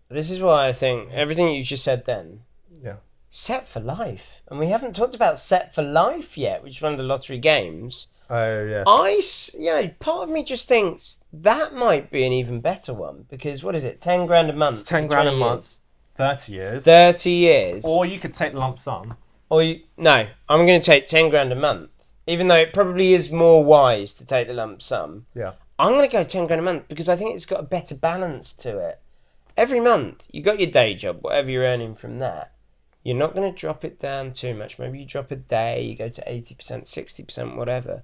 this is why I think everything you just said then, Yeah. set for life. And we haven't talked about set for life yet, which is one of the lottery games. Oh yeah. Part of me just thinks that might be an even better one because what is it, 10 grand a month? It's 10 for grand a 20 month, years. 30 years. 30 years. Or you could take the lump sum. No, I'm going to take 10 grand a month, even though it probably is more wise to take the lump sum. Yeah. I'm going to go 10 grand a month because I think it's got a better balance to it. Every month, you got your day job, whatever you're earning from that. You're not going to drop it down too much. Maybe you drop a day, you go to 80%, 60%, whatever.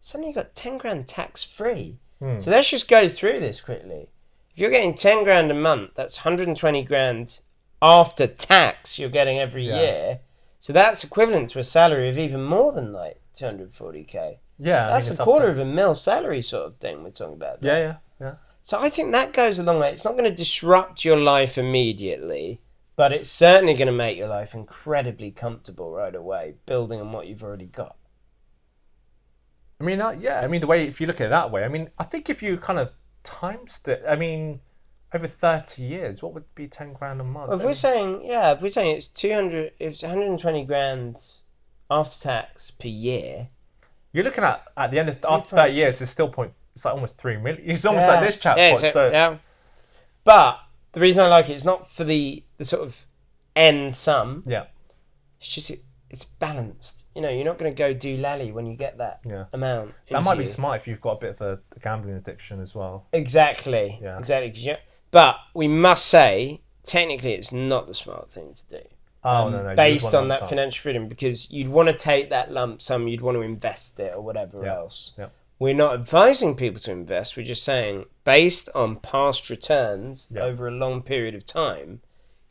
Suddenly you've got 10 grand tax free. So let's just go through this quickly. If you're getting 10 grand a month, that's 120 grand after tax you're getting every year. So that's equivalent to a salary of even more than like 240k. Yeah. That's a quarter of a mil salary sort of thing we're talking about there. Yeah. So I think that goes a long way. It's not going to disrupt your life immediately, but it's certainly going to make your life incredibly comfortable right away, building on what you've already got. I mean, I mean, the way, if you look at it that way, I mean, I think if you kind of times it, I mean, over 30 years, what would be 10 grand a month? Well, if we're saying it's 200, if it's 120 grand after tax per year, you're looking at the end of after 30 years, it's still it's like almost 3 million. It's almost like this chat point. Yeah. But the reason I like it is not for the sort of end sum. Yeah. It's just it's balanced. You're not going to go do lally when you get that amount. That might be smart if you've got a bit of a gambling addiction as well. Exactly. Yeah. Exactly. But we must say, technically, it's not the smart thing to do. Oh, no. Based on that financial freedom, because you'd want to take that lump sum, you'd want to invest it or whatever else. Yeah. We're not advising people to invest. We're just saying, based on past returns over a long period of time,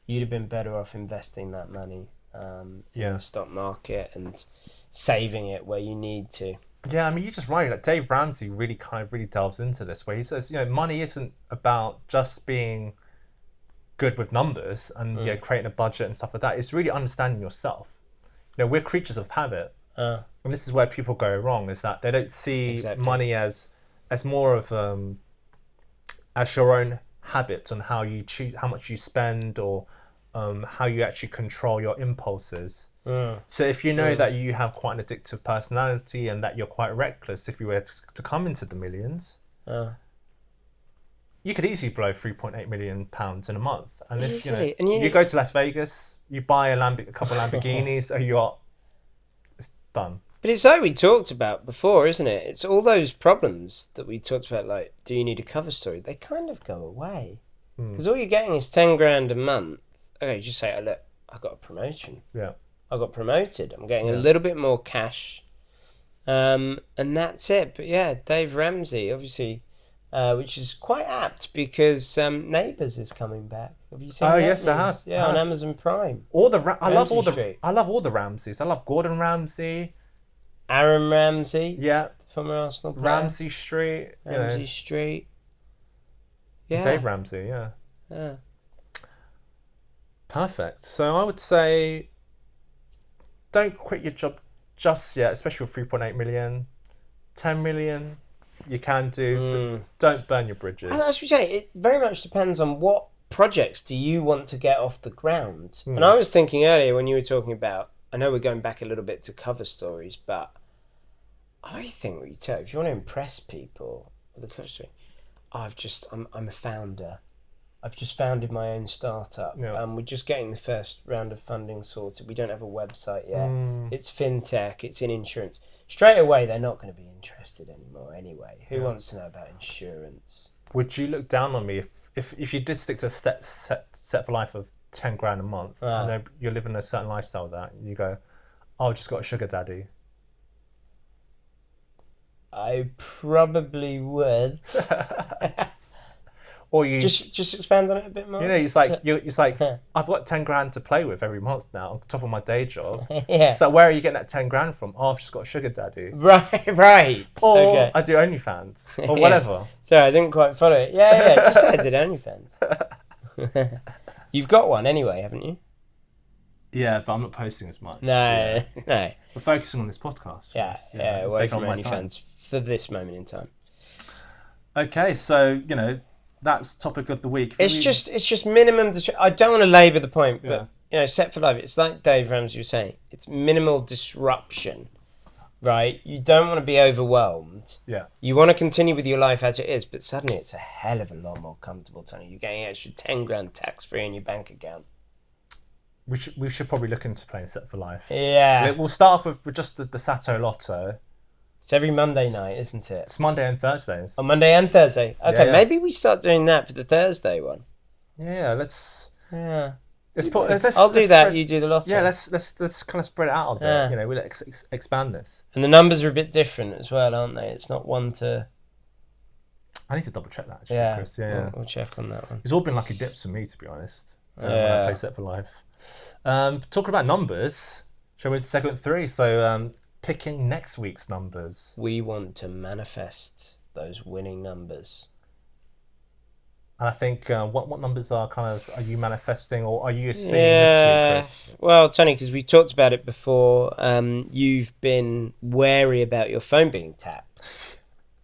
you'd have been better off investing that money in the stock market and saving it where you need to. Yeah, I mean, you're just right. Like Dave Ramsey really delves into this, where he says, money isn't about just being good with numbers and creating a budget and stuff like that. It's really understanding yourself. We're creatures of habit, and this is where people go wrong. Is that they don't see money as more of as your own habit on how you choose, how much you spend, or how you actually control your impulses. So if you know that you have quite an addictive personality and that you're quite reckless, if you were to come into the millions, you could easily blow £3.8 million in a month. And if you go to Las Vegas, you buy a couple of Lamborghinis, it's done. But it's like we talked about before, isn't it? It's all those problems that we talked about, like, do you need a cover story? They kind of go away. Because all you're getting is 10 grand a month. Okay, just say, oh, look, I got a promotion. Yeah. I got promoted. I'm getting a little bit more cash. And that's it. But yeah, Dave Ramsey, obviously, which is quite apt because Neighbours is coming back. Have you seen Oh that yes, I news? have. Yeah, on Amazon Prime. Ramsay Street. I love all the Ramsays. I love Gordon Ramsay. Aaron Ramsey, Yeah, the former Arsenal player. Ramsay Street. Ramsey Street. Dave Yeah. Ramsay. Yeah, Yeah. perfect. So I would say don't quit your job just yet, especially with 3.8 million, 10 million. You can do, but don't burn your bridges. As we say, it very much depends on what projects do you want to get off the ground. And I was thinking earlier when you were talking about, I know we're going back a little bit to cover stories, but I think what you tell, if you want to impress people with a cover story, I'm a founder. I've just founded my own startup. Yeah. We're just getting the first round of funding sorted. We don't have a website yet. It's fintech. It's in insurance. Straight away, they're not going to be interested anymore anyway. Who wants to know about insurance? Would you look down on me if you did stick to a set for life of 10 grand a month, and then you're living a certain lifestyle with that, and you go, oh, I've just got a sugar daddy? I probably would. Or you just expand on it a bit more. it's like I've got 10 grand to play with every month now on top of my day job. Yeah. So where are you getting that 10 grand from? Oh, I've just got a sugar daddy. Right. Or okay. I do OnlyFans or whatever. Sorry, I didn't quite follow it. Yeah. Just say I did OnlyFans. You've got one anyway, haven't you? Yeah, but I'm not posting as much. No. We're focusing on this podcast. Yeah, It's away taking from on my time. OnlyFans for this moment in time. Okay, so that's topic of the week. It's just minimum. I don't want to labour the point, but set for life. It's like Dave Ramsey was saying. It's minimal disruption, right? You don't want to be overwhelmed. Yeah. You want to continue with your life as it is, but suddenly it's a hell of a lot more comfortable, Tony. You're getting an extra 10 grand tax free in your bank account. We should probably look into playing Set for Life. Yeah. We'll start off with just the Sato Lotto. It's every Monday night, isn't it? It's Monday and Thursdays. On Monday and Thursday. Okay, Yeah. maybe we start doing that for the Thursday one. Yeah, let's. Yeah. I'll do that. You do the lotto. Yeah, let's kind of spread it out a bit. Yeah. We'll expand this. And the numbers are a bit different as well, aren't they? It's not one to. I need to double check that, actually, Yeah. Chris. Yeah. We'll check on that one. It's all been lucky dips for me, to be honest. When Yeah. I play Set for Life. Talking about numbers, shall we go to segment 3? So, picking next week's numbers. We want to manifest those winning numbers. And I think what numbers are you manifesting, or are you seeing this week, Chris? Well, Tony, because we talked about it before, you've been wary about your phone being tapped.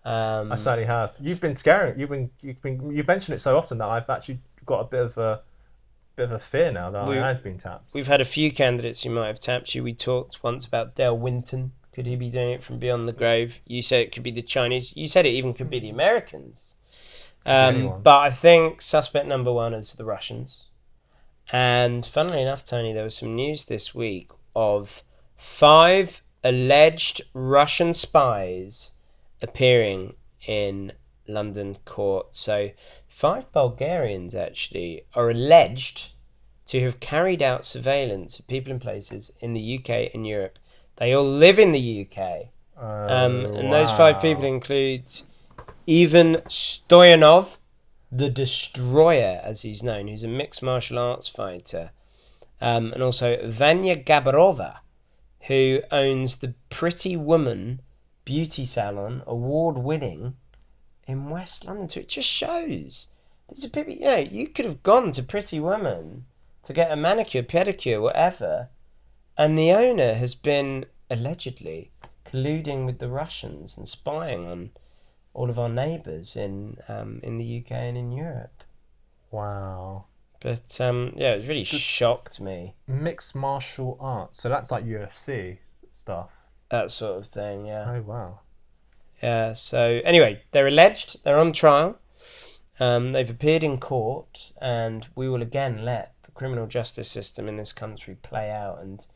I certainly have. You've been scaring. You've mentioned it so often that I've actually got a bit of a fear now that I have been tapped. We've had a few candidates who might have tapped you. We talked once about Dale Winton. Could he be doing it from beyond the grave? You said it could be the Chinese. You said it even could be the Americans. But I think suspect number one is the Russians. And funnily enough, Tony, there was some news this week of 5 alleged Russian spies appearing in London court. So 5 Bulgarians actually are alleged to have carried out surveillance of people and places in the UK and Europe. They all live in the UK. And those 5 people include Ivan Stoyanov, the Destroyer, as he's known, who's a mixed martial arts fighter. And also Vanya Gabarova, who owns the Pretty Woman beauty salon, award-winning, in West London. So it just shows. These are people, you could have gone to Pretty Woman to get a manicure, pedicure, whatever, and the owner has been allegedly colluding with the Russians and spying on all of our neighbours in the UK and in Europe. Wow. But it really shocked me. Mixed martial arts. So that's like UFC stuff. That sort of thing, yeah. Oh, wow. Yeah, so anyway, they're alleged, they're on trial. They've appeared in court, and we will again let the criminal justice system in this country play out, and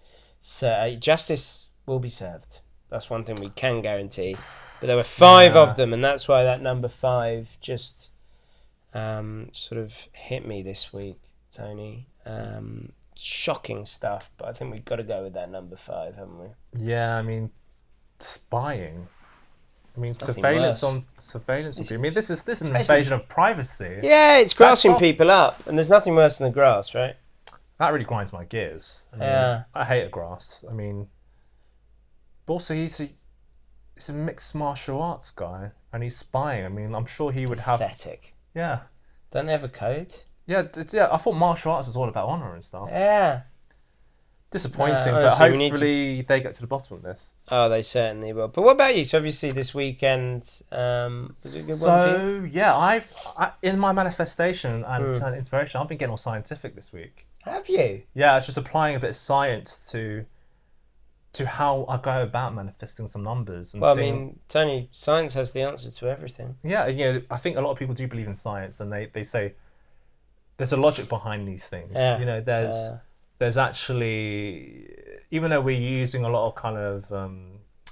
justice will be served. That's one thing we can guarantee. But there were 5 of them, and that's why that number 5 just sort of hit me this week, Tony. Shocking stuff, but I think we've got to go with that number 5, haven't we? Yeah, I mean, spying. I mean, Nothing worse. surveillance would be. I mean, this is an basically- invasion of privacy. Yeah, it's grassing off- people up, and there's nothing worse than the grass, right? That really grinds my gears. I mean, Yeah. I hate a grass. I mean, but also he's a mixed martial arts guy, and he's spying. I mean, I'm sure he would have. Pathetic. Yeah, Don't they have a code? yeah, yeah. I thought martial arts was all about honor and stuff. Yeah. Disappointing, but honestly, we need hopefully they get to the bottom of this. Oh, they certainly will. But what about you? So obviously this weekend, was it a good one for you? So yeah, I in my manifestation and inspiration, I've been getting all scientific this week. Have you? Yeah, it's just applying a bit of science to how I go about manifesting some numbers. And Well, I seeing, mean, Tony, science has the answer to everything. yeah, I think a lot of people do believe in science, and they say there's a logic behind these things. Yeah. There's actually, even though we're using a lot of kind of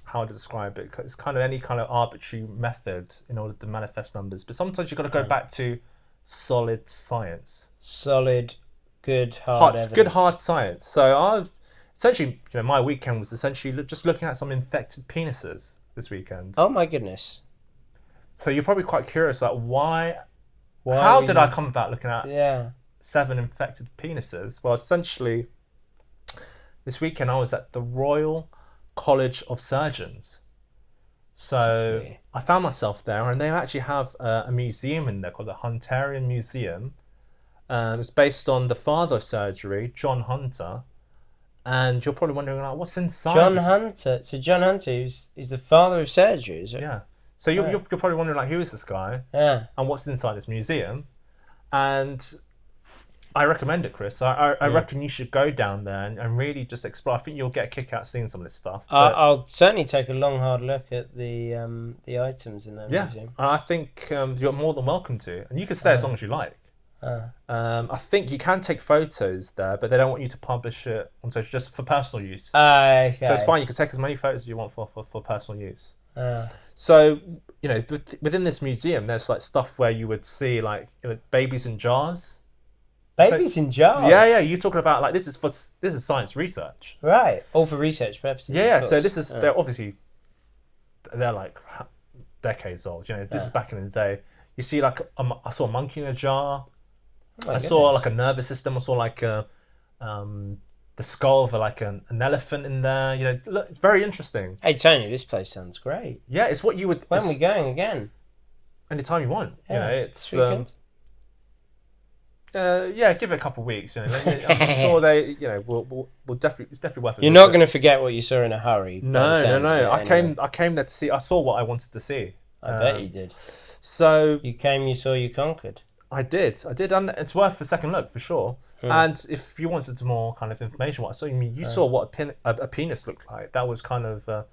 how to describe it, it's kind of any kind of arbitrary method in order to manifest numbers. But sometimes you've got to go back to solid science. Solid, good, hard evidence. Good hard science. So I've essentially, my weekend was essentially just looking at some infected penises this weekend. Oh my goodness. So you're probably quite curious, like Why how were did you- I come about looking at Yeah. 7 infected penises? Well, essentially, this weekend I was at the Royal College of Surgeons. So Lovely. I found myself there, and they actually have a museum in there called the Hunterian Museum. It's based on the father of surgery, John Hunter. And you're probably wondering, like, what's inside? John Hunter. So John Hunter is the father of surgery, is it? Yeah. So you're, Right. you're probably wondering, like, who is this guy? Yeah. And what's inside this museum? And I recommend it, Chris. I reckon you should go down there and really just explore. I think you'll get a kick out seeing some of this stuff. But I'll certainly take a long, hard look at the items in that yeah, museum. I think you're more than welcome to. And you can stay as long as you like. I think you can take photos there, but they don't want you to publish it on social, just for personal use. Okay. So it's fine. You can take as many photos as you want for personal use. Uh, So, within this museum, there's like stuff where you would see like babies in jars. babies in jars. Yeah. You're talking about like this is science research. Right. All for research purposes. Yeah. of So course. this is they're like decades old. This is back in the day. You see like I saw a monkey in a jar. Oh my I saw goodness. like a nervous system. I saw like the skull of like an elephant in there. Look, it's very interesting. Hey Tony, this place sounds great. Yeah, it's what you would. When are we going again? Anytime you want. This It's weekend. yeah, give it a couple of weeks. I'm sure they, will definitely. It's definitely worth it. You're not going to forget what you saw in a hurry. by the No. sounds of it, I anyway. came there to see. I saw what I wanted to see. I bet you did. So You came, you saw, you conquered. I did, and it's worth a second look for sure. And if you wanted some more kind of information, what I saw, you saw what a penis looked like. That was kind of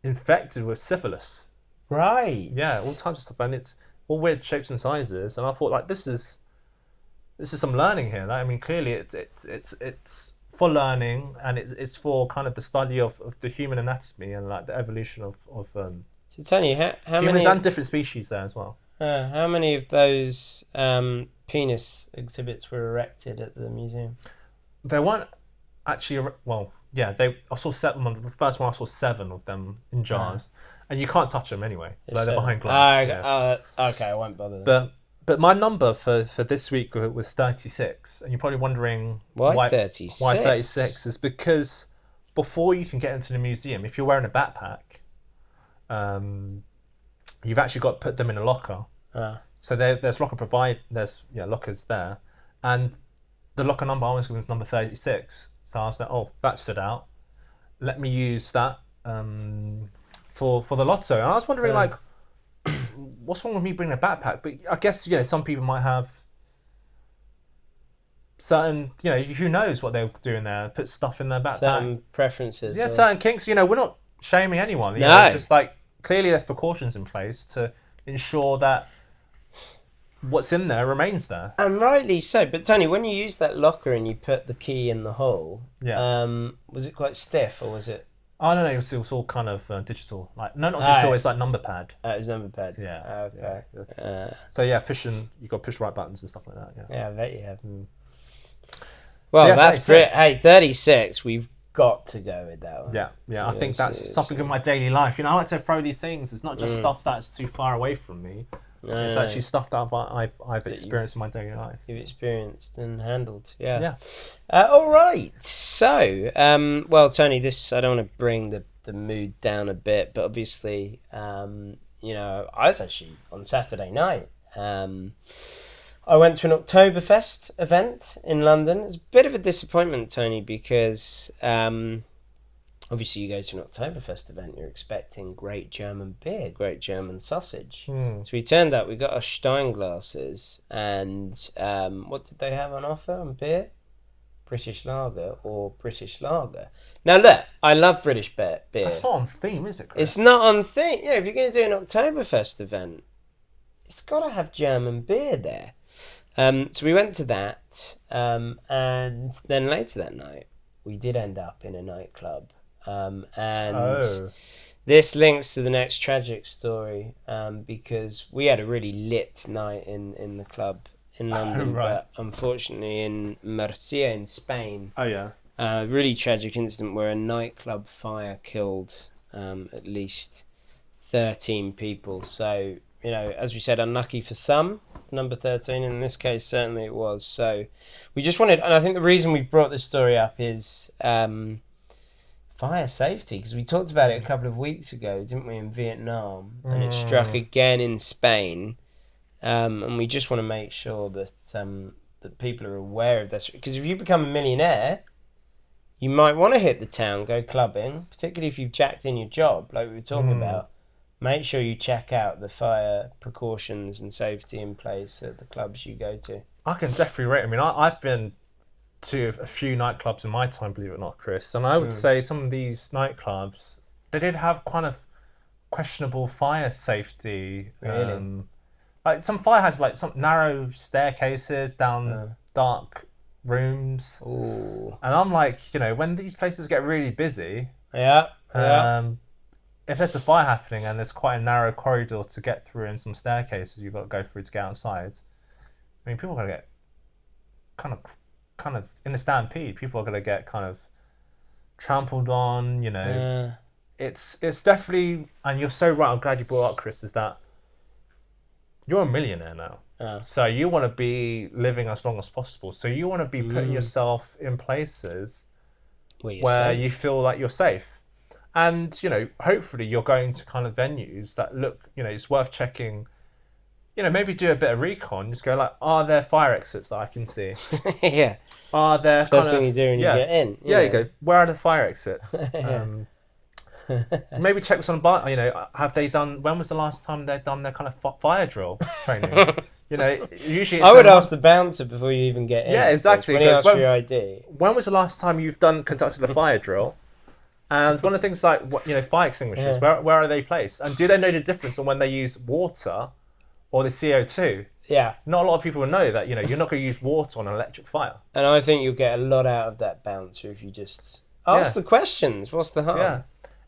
infected with syphilis. Right. Yeah, all types of stuff, and it's all weird shapes and sizes. And I thought, like, this is some learning here. Like, I mean, clearly it's for learning, and it's for kind of the study of the human anatomy and like the evolution of So Tony, how humans many and different species there as well. how many of those penis exhibits were erected at the museum? They weren't actually. Well, yeah, I saw 7. The first one I saw 7 of them in jars, and you can't touch them anyway. Like, they're behind glass. Okay, I won't bother. Then. But my number for this week was 36, and you're probably wondering Why 36? Why 36 is because before you can get into the museum, if you're wearing a backpack, you've actually got to put them in a locker. So there's lockers there, and the locker number I was given was number 36. So I was like, oh, that stood out. Let me use that for the lotto. And I was wondering, like, what's wrong with me bringing a backpack? But I guess some people might have certain, who knows what they'll do in there, put stuff in their backpack. Certain preferences. Yeah, or... certain kinks. We're not shaming anyone. No. It's just like clearly there's precautions in place to ensure that what's in there remains there. And rightly so. But Tony, when you use that locker and you put the key in the hole, was it quite stiff or was it? I don't know. It was all kind of digital. Like not digital. It's like number pad. It was number pads. Yeah. Okay. Yeah. So yeah, you got to push right buttons and stuff like that. Yeah. Yeah, I bet you have. Well, So, yeah, that's 36. pretty. Hey, 36. We've got to go with that one. Yeah. I think that's It's something in my daily life. I like to throw these things. It's not just stuff that's too far away from me. It's actually stuff that I've experienced in my daily life. You've experienced and handled. Yeah. Yeah. All right. So, well, Tony, this I don't want to bring the mood down a bit, but obviously, I was actually on Saturday night. I went to an Oktoberfest event in London. It was a bit of a disappointment, Tony, because obviously you go to an Oktoberfest event, you're expecting great German beer, great German sausage. So we turned up, we got our Stein glasses, and what did they have on offer on beer? British lager or British lager. Now look, I love British beer. That's not on theme, is it, Chris? It's not on theme. Yeah, if you're going to do an Oktoberfest event, it's got to have German beer there. So we went to that, and then later that night, we did end up in a nightclub. This links to the next tragic story, because we had a really lit night in the club in London, but unfortunately in Murcia in Spain, a really tragic incident where a nightclub fire killed at least 13 people. So, as we said, unlucky for some, number 13, in this case certainly it was. So we just wanted, and I think the reason we've brought this story up is fire safety, because we talked about it a couple of weeks ago, didn't we, in Vietnam, and it struck again in Spain. And we just want to make sure that that people are aware of this, because if you become a millionaire, you might want to hit the town, go clubbing, particularly if you've jacked in your job, like we were talking about. Make sure you check out the fire precautions and safety in place at the clubs you go to. I can definitely rate. I mean, I've been to a few nightclubs in my time, believe it or not, Chris, and I would say some of these nightclubs, they did have kind of questionable fire safety. Really? Like some fire has like some narrow staircases down dark rooms. Ooh. And I'm like, when these places get really busy, Yeah. if there's a fire happening and there's quite a narrow corridor to get through and some staircases you've got to go through to get outside, I mean, people are going to get kind of in a stampede. People are going to get kind of trampled on, It's definitely, and you're so right, I'm glad you brought up, Chris, is that you're a millionaire now. So you want to be living as long as possible. So you want to be putting yourself in places where you feel like you're safe. And, hopefully you're going to kind of venues that look, it's worth checking, maybe do a bit of recon. Just go like, are there fire exits that I can see? Yeah. Are there First thing you do when you get in. Yeah, you go, where are the fire exits? Maybe check with some bar, have they done, when was the last time they've done their kind of fire drill training? Usually I would ask the bouncer before you even get in. Yeah, exactly. When he asks for your ID. When was the last time you've conducted a fire drill? And one of the things like, fire extinguishers, where are they placed? And do they know the difference on when they use water or the CO2? Yeah. Not a lot of people know that, you're not going to use water on an electric fire. And I think you'll get a lot out of that bouncer if you just ask the questions. What's the harm? Yeah.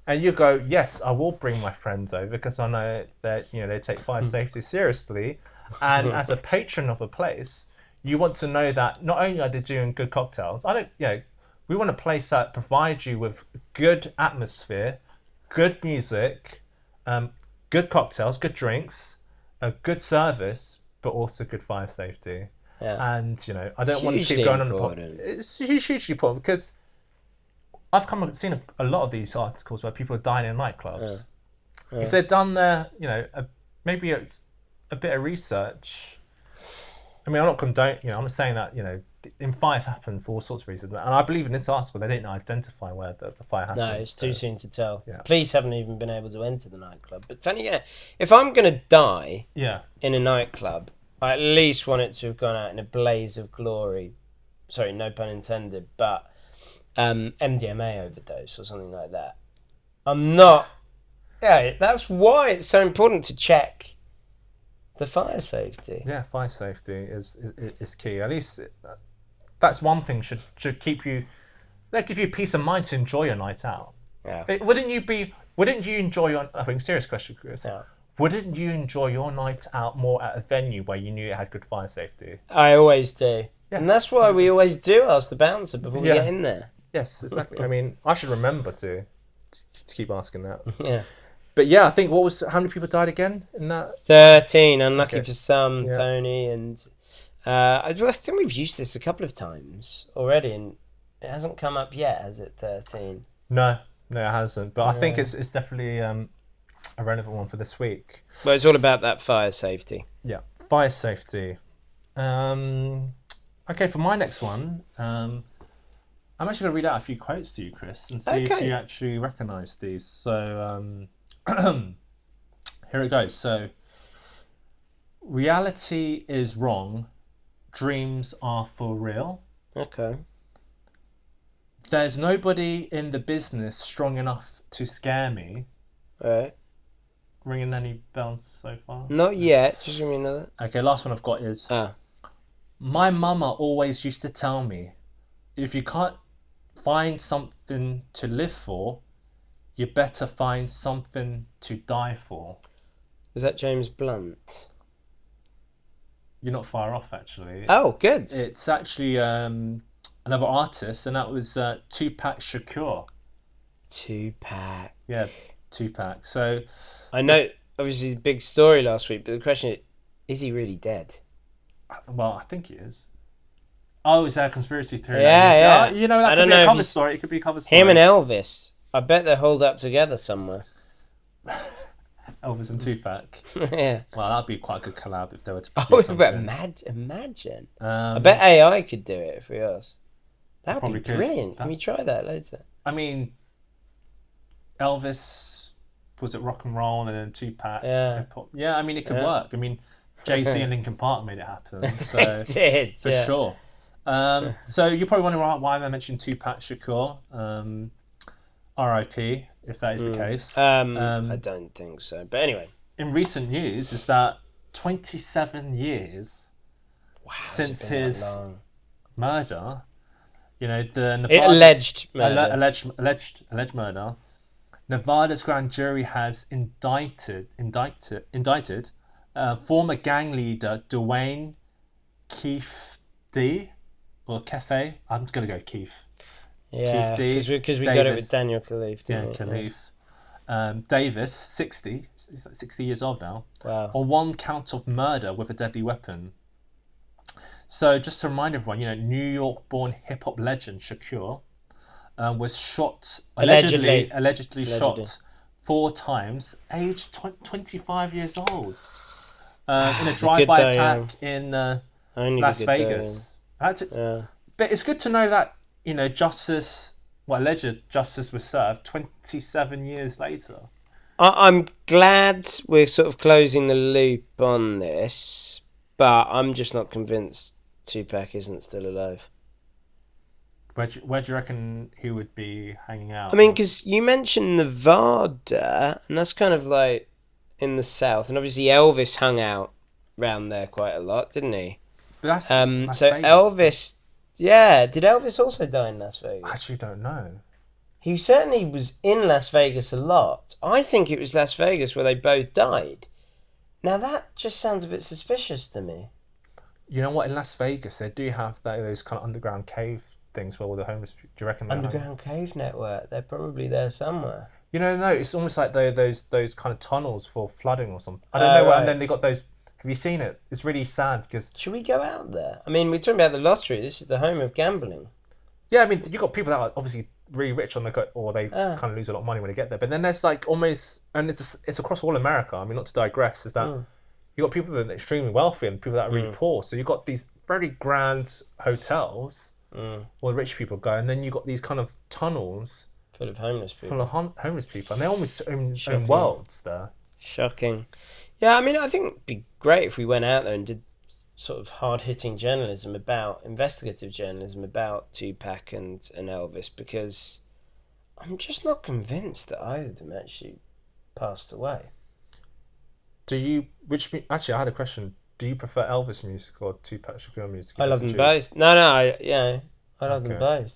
And you go, yes, I will bring my friends over because I know that, they take fire safety seriously. And as a patron of a place, you want to know that not only are they doing good cocktails, we want a place that provides you with good atmosphere, good music, good cocktails, good drinks, a good service, but also good fire safety. Yeah. And, I don't want to keep going on the pod. It's hugely important because I've seen a lot of these articles where people are dying in nightclubs. If they've done their, maybe it's a bit of research. I mean, I'm not condoning, I'm not saying that, fires happen for all sorts of reasons. And I believe in this article, they didn't identify where the fire happened. No, it's too soon to tell. Yeah. Police haven't even been able to enter the nightclub. But Tony, if I'm going to die in a nightclub, I at least want it to have gone out in a blaze of glory. Sorry, no pun intended, but MDMA overdose or something like that. I'm not... Yeah, that's why it's so important to check the fire safety. Yeah, fire safety is key. At least that's one thing should keep you. That give you peace of mind to enjoy your night out. Yeah. Wouldn't you enjoy your? I think serious question, Chris. Yeah. Wouldn't you enjoy your night out more at a venue where you knew it had good fire safety? I always do. Yeah. And that's why we always do ask the bouncer before we get in there. Yes, exactly. I mean, I should remember to keep asking that. Yeah. But yeah, I think how many people died again in that? 13, unlucky Okay. for some, Yeah. Tony, and I think we've used this a couple of times already, and it hasn't come up yet, has it? 13. No, no, it hasn't. But I think Yeah. it's definitely a relevant one for this week. But it's all about that fire safety. Yeah, fire safety. Okay, for my next one, I'm actually going to read out a few quotes to you, Chris, and see if you Okay. actually recognise these. So here it goes. So, reality is wrong, dreams are for real. Okay. There's nobody in the business strong enough to scare me. All right. Ringing any bells so far? Not yet. Just give me another. Okay, last one I've got is Ah. my mama always used to tell me if you can't find something to live for, you better find something to die for. Was that James Blunt? You're not far off, actually. Oh, good. It's actually another artist, and that was Tupac Shakur. Tupac. Yeah, Tupac. So, I know, obviously, the big story last week, but the question is he really dead? well, I think he is. Oh, is that a conspiracy theory? Yeah. You know, that I could don't be a know if cover he's- story. It could be a cover story. Him and Elvis. I bet they're holed up together somewhere. Elvis and Tupac. Yeah. Well, that'd be quite a good collab if they were to Oh, produce but something. imagine. I Um, bet AI could do it if we asked. That would Probably be could. brilliant. Can we try that later? I mean, Elvis was it rock and roll, and then Tupac Yeah. hip hop. Yeah, I mean it could Yeah. work. I mean, Jay-Z and Linkin Park made it happen, so They did, for yeah. sure. So you're probably wondering why I mentioned Tupac Shakur, R.I.P. if that is the case. I don't think so. But anyway. In recent news, is that 27 years Wow. since it's been that his long. murder. You know, the It Nevada, alleged murder. alleged murder. Nevada's grand jury has indicted former gang leader Dwayne Keefe D or Kefe. I'm just gonna go Keefe. Yeah, Keith D, because we got it Davis. with Daniel Khalif, Yeah, didn't we? Khalif. Davis, 60. He's like 60 years old now. Wow. On one count of murder with a deadly weapon. So just to remind everyone, New York-born hip-hop legend Shakur was shot Allegedly. shot 4 times, aged 25 years old, in a drive-by day, attack in Only Las the good Vegas. Yeah. But it's good to know that alleged justice was served 27 years later. I'm glad we're sort of closing the loop on this, but I'm just not convinced Tupac isn't still alive. Where do you reckon he would be hanging out? I mean, because you mentioned Nevada, and that's kind of like in the south, and obviously Elvis hung out around there quite a lot, didn't he? But that's Las So Vegas. Elvis, yeah, did Elvis also die in Las Vegas? I actually don't know. He certainly was in Las Vegas a lot. I think it was Las Vegas where they both died. Now that just sounds a bit suspicious to me. You know what? In Las Vegas, they do have those kind of underground cave things where all the homeless. Do you reckon? Underground cave network. They're probably there somewhere. No, it's almost like those kind of tunnels for flooding or something. I don't know. Right. And then they got those. Have you seen it? It's really sad because. Should we go out there? I mean, we're talking about the lottery. This is the home of gambling. Yeah, I mean, you got people that are obviously really rich on or they kind of lose a lot of money when they get there. But then there's like almost, and it's across all America. I mean, not to digress, is that you got people that are extremely wealthy and people that are really poor. So you've got these very grand hotels where the rich people go, and then you've got these kind of tunnels Full of homeless people. full of homeless people, and they're almost own Shocking. worlds there. Shocking. Yeah, I mean, I think it'd be great if we went out there and did sort of hard-hitting journalism investigative journalism about Tupac and Elvis, because I'm just not convinced that either of them actually passed away. Actually, I had a question. Do you prefer Elvis music or Tupac Shakur music? I love them both. No, I love them both.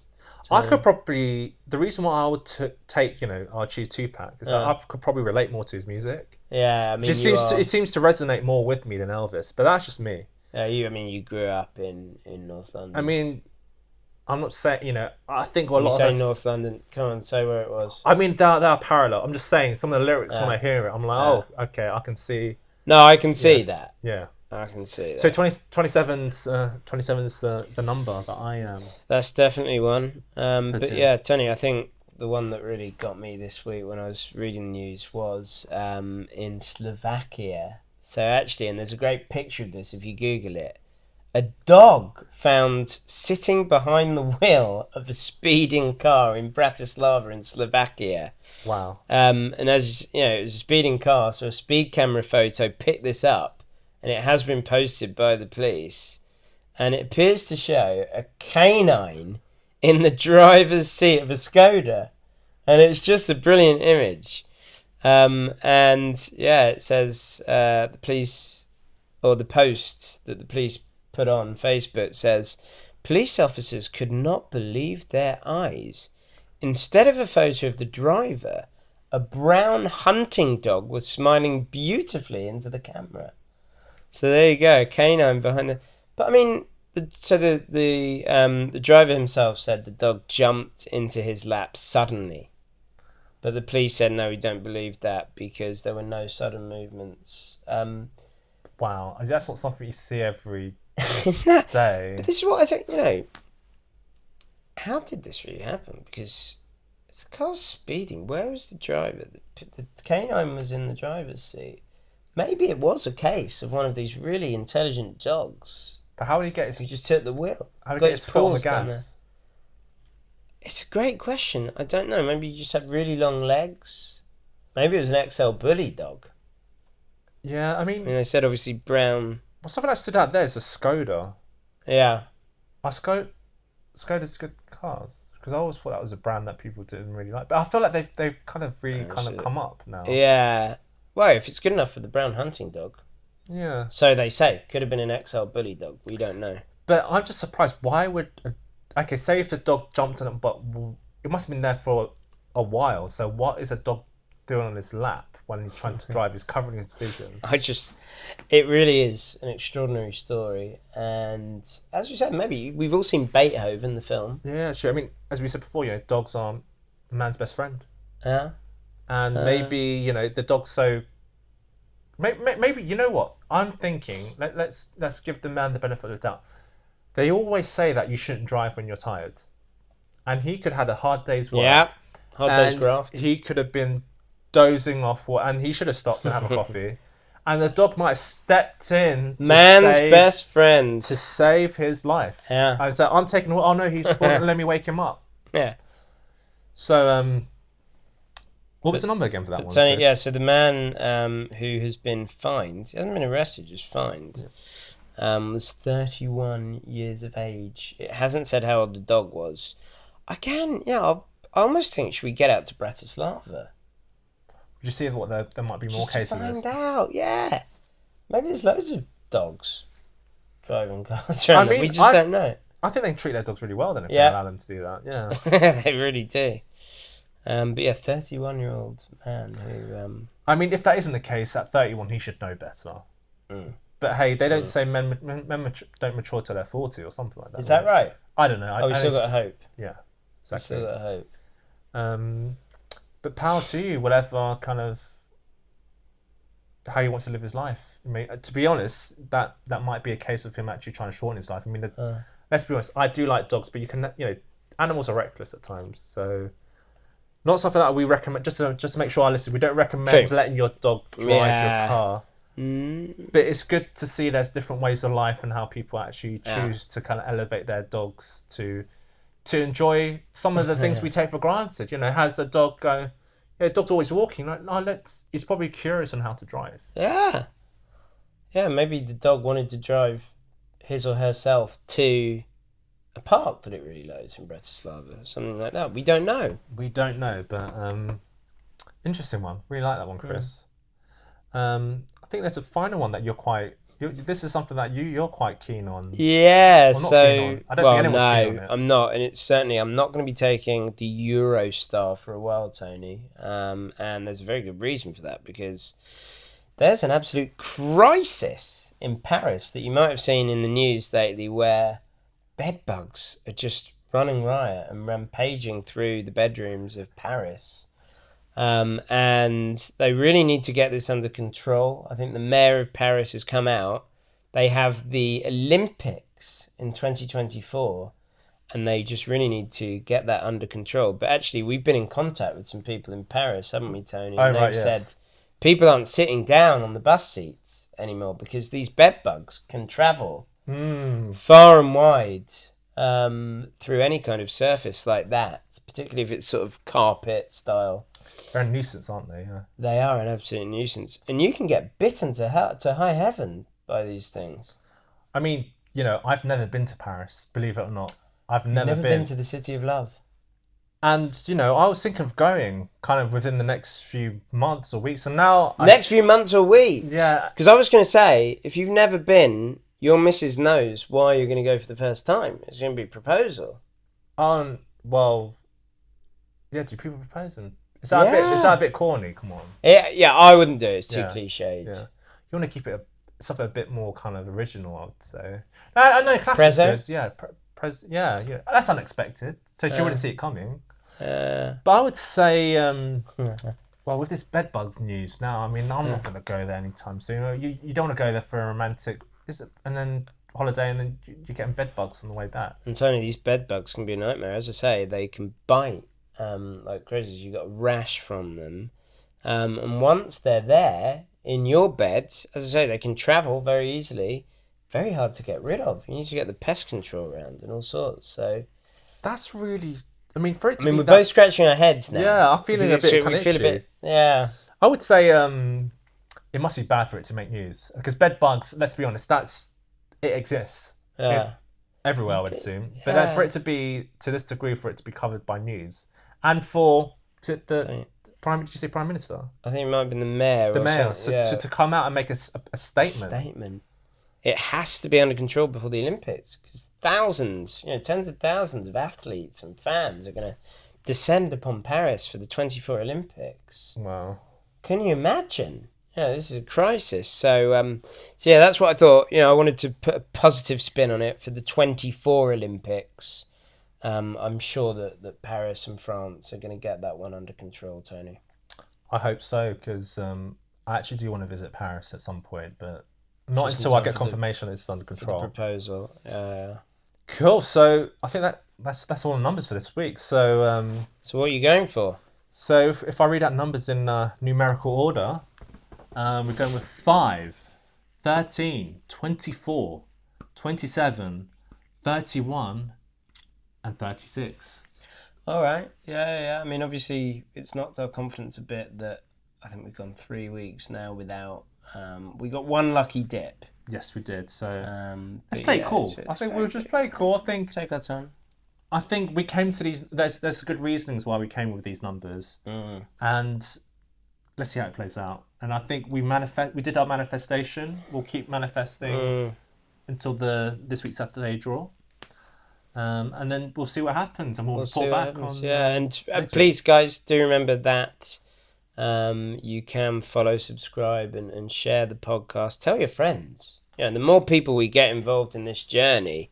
I could probably, the reason why I would take, I'll choose Tupac is that I could probably relate more to his music. Yeah, I mean, It seems to resonate more with me than Elvis, but that's just me. Yeah, you grew up in North London. I mean, I'm not saying, I think a When you lot of say us. North London, come on, say where it was. I mean, they're parallel. I'm just saying some of the lyrics when I Ah, hear it, I'm like, ah. oh, okay, I can see. No, I can Yeah, see that. yeah. I can see So that. 27's the number that I That's definitely one. put But in. yeah, Tony, I think the one that really got me this week when I was reading the news was in Slovakia. So actually, and there's a great picture of this if you Google it. A dog found sitting behind the wheel of a speeding car in Bratislava in Slovakia. Wow. And as you know, it was a speeding car, so a speed camera photo picked this up, and it has been posted by the police. And it appears to show a canine in the driver's seat of a Skoda, and it's just a brilliant image. And yeah, it says the police, or the post that the police put on Facebook says, police officers could not believe their eyes. Instead of a photo of the driver, a brown hunting dog was smiling beautifully into the camera. So there you go, canine behind the. But I mean, the driver himself said the dog jumped into his lap suddenly, but the police said no, we don't believe that because there were no sudden movements. Wow. That's not something you see every Nah, day. but this is what I don't. How did this really happen? Because it's a car speeding. Where was the driver? The canine was in the driver's seat. Maybe it was a case of one of these really intelligent dogs But how did he get his who just took the wheel. how did Got he get his foot on the paws down there. gas? It's a great question. I don't know. Maybe you just had really long legs. Maybe it was an XL bully dog. Yeah, I I mean, mean, they said obviously brown. well, something that stood out there is a Skoda. Yeah. Are Skoda's good cars? Because I always thought that was a brand that people didn't really like. But I feel like they've kind of really kind of come up now. Yeah. Well, if it's good enough for the brown hunting dog. Yeah. So they say. Could have been an XL bully dog. We don't know. But I'm just surprised. Why would okay? Say if the dog jumped on it, but it must have been there for a while. So what is a dog doing on his lap when he's trying to drive? He's covering his vision. It really is an extraordinary story. And as we said, maybe we've all seen Beethoven, the film. Yeah, sure. I mean, as we said before, dogs are man's best friend, Yeah. and maybe the dog's so. Maybe you know what I'm thinking. Let's give the man the benefit of the doubt. They always say that you shouldn't drive when you're tired, and he could have had a hard day's work. Yeah. Hard day's and graft. he could have been dozing off, and he should have stopped and had a coffee. And the dog might have stepped in. Man's best friend. To save his life. Yeah. And so I'm taking. Oh no, he's fallen. Let me wake him up. Yeah. So what was the number again for that one? So, Chris? yeah, so the man who has been fined, he hasn't been arrested, just fined, was 31 years of age. It hasn't said how old the dog was. I almost think should we get out to Bratislava? Did you see what there might be more Just to cases? find out, yeah. Maybe there's loads of dogs driving cars around. We just don't know. I think they treat their dogs really well then if they Yeah. allow them to do that. Yeah. They really do. But yeah, 31-year-old man who. I mean, if that isn't the case, at 31 he should know better. But hey, they don't say men don't mature till they're 40 or something like that. Is that right? I don't know. We still got hope. Yeah, We exactly. still got hope. But power to you, whatever kind of how he wants to live his life. I mean, to be honest, that might be a case of him actually trying to shorten his life. I mean, let's be honest. I do like dogs, but animals are reckless at times. So, not something that we recommend. Just to make sure I listen, we don't recommend letting your dog drive your car. But it's good to see there's different ways of life and how people actually choose to kind of elevate their dogs to enjoy some of the things we take for granted. Has a dog go? Yeah, dog's always walking. Like, no, he's probably curious on how to drive. Yeah. Yeah, maybe the dog wanted to drive his or herself to a park that it really loves in Bratislava, something like that. We don't know. We don't know, but interesting one. Really like that one, Chris. I think there's a final one that you're quite. This is something that you're quite keen on. Yeah, Well, not so keen on. I don't think anyone's keen on it. I'm not, and I'm not going to be taking the Eurostar for a while, Tony. And there's a very good reason for that because there's an absolute crisis in Paris that you might have seen in the news lately, where bed bugs are just running riot and rampaging through the bedrooms of Paris. And they really need to get this under control. I think the mayor of Paris has come out. They have the Olympics in 2024, and they just really need to get that under control. But actually, we've been in contact with some people in Paris, haven't we, Tony? Oh, And right, they've yes. said people aren't sitting down on the bus seats anymore because these bed bugs can travel far and wide through any kind of surface like that, particularly if it's sort of carpet style. They're a nuisance, aren't they? Yeah. They are an absolute nuisance. And you can get bitten to high heaven by these things. I mean, I've never been to Paris, believe it or not. I've You've never been to the City of Love. And, I was thinking of going kind of within the next few months or weeks. And now... Next few months or weeks? Yeah. Because I was going to say, if you've never been, your missus knows why you're going to go for the first time. It's going to be a proposal. Well... Yeah, do people propose? Is that a bit corny? Come on. Yeah, I wouldn't do it. It's too cliched. Yeah. You want to keep it something a bit more kind of original, I would say. I know classic goods. Yeah. Yeah. That's unexpected. So she wouldn't see it coming. But I would say, well, with this bedbug news now, I mean, I'm not going to go there anytime soon. You don't want to go there for a romantic, and then holiday, and then you're getting bedbugs on the way back. And Tony, these bedbugs can be a nightmare. As I say, they can bite like crazy. You got a rash from them, and once they're there in your bed, as I say, they can travel very easily. Very hard to get rid of. You need to get the pest control around and all sorts. So that's really. I mean, for it to be we're both scratching our heads now. Yeah, I'm feeling a bit kind of itchy. Yeah. I would say it must be bad for it to make news because bed bugs. Let's be honest, it exists. Yeah. Everywhere, I would assume. Yeah. But then for it to be to this degree, for it to be covered by news, and for the prime, did you say prime minister? I think it might have been the mayor. The mayor. So to come out and make a statement. A statement. It has to be under control before the Olympics because thousands, tens of thousands of athletes and fans are going to descend upon Paris for the 24 Olympics. Wow. Can you imagine? This is a crisis. So yeah, that's what I thought. I wanted to put a positive spin on it for the 24 Olympics. I'm sure that Paris and France are going to get that one under control, Tony. I hope so because I actually do want to visit Paris at some point, but not until I get confirmation that it's under control. For the proposal. Cool. So I think that's all the numbers for this week. So so what are you going for? So if I read out numbers in numerical order, we're going with 5, 13, 24, 27, 31, and 36. All right. Yeah. I mean, obviously, it's knocked our confidence a bit that I think we've gone 3 weeks now without. We got one lucky dip. Yes, we did. So let's play it cool. I think we'll just play it cool. I think take our time. I think we came to these. There's good reasonings why we came with these numbers, and let's see how it plays out. And I think we did our manifestation. We'll keep manifesting until this week's Saturday draw. And then we'll see what happens, and we'll report back on. Yeah, and please, guys, do remember that you can follow, subscribe, and share the podcast. Tell your friends. The more people we get involved in this journey,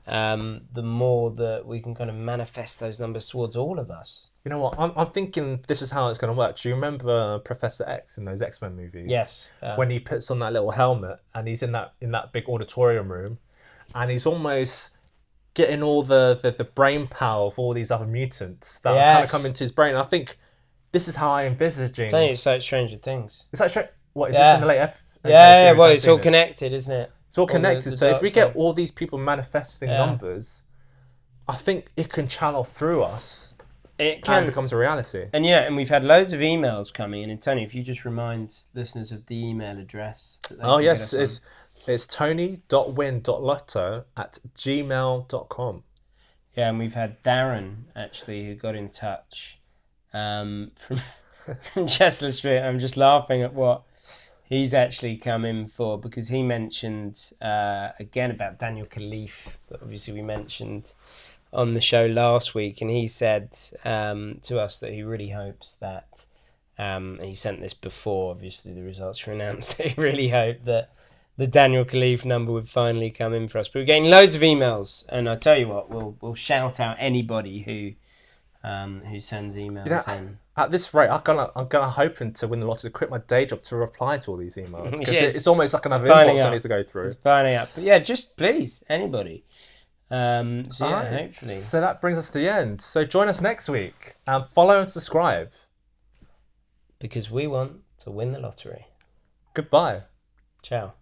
the more that we can kind of manifest those numbers towards all of us. You know what? I'm thinking this is how it's going to work. Do you remember Professor X in those X-Men movies? Yes. When he puts on that little helmet and he's in that big auditorium room, and he's almost getting all the brain power of all these other mutants that are kind of come into his brain. I think this is how I'm envisaging. I think it's like Stranger Things. It's like what is this in the late episode? Yeah. Well, it's all connected, isn't it? It's all connected. So if we get all these people manifesting numbers, I think it can channel through us. It can. And becomes a reality. And we've had loads of emails coming in. And Tony, if you just remind listeners of the email address. Yes, it's tony.win.lotto@gmail.com. Yeah, and we've had Darren, actually, who got in touch from Chester Street. I'm just laughing at what he's actually come in for, because he mentioned, again, about Daniel Khalif, that obviously we mentioned on the show last week, and he said to us that he really hopes that, he sent this before, obviously, the results were announced, he really hoped that the Daniel Khalif number would finally come in for us. But we're getting loads of emails, and I tell you what, we'll shout out anybody who sends emails in. At this rate, I'm gonna hoping to win the lottery to quit my day job to reply to all these emails because Yeah, it's almost like another piling inbox I up. need to go through. It's piling up. But yeah, just please, anybody. So yeah, hopefully. So that brings us to the end. So join us next week and follow and subscribe. Because we want to win the lottery. Goodbye. Ciao.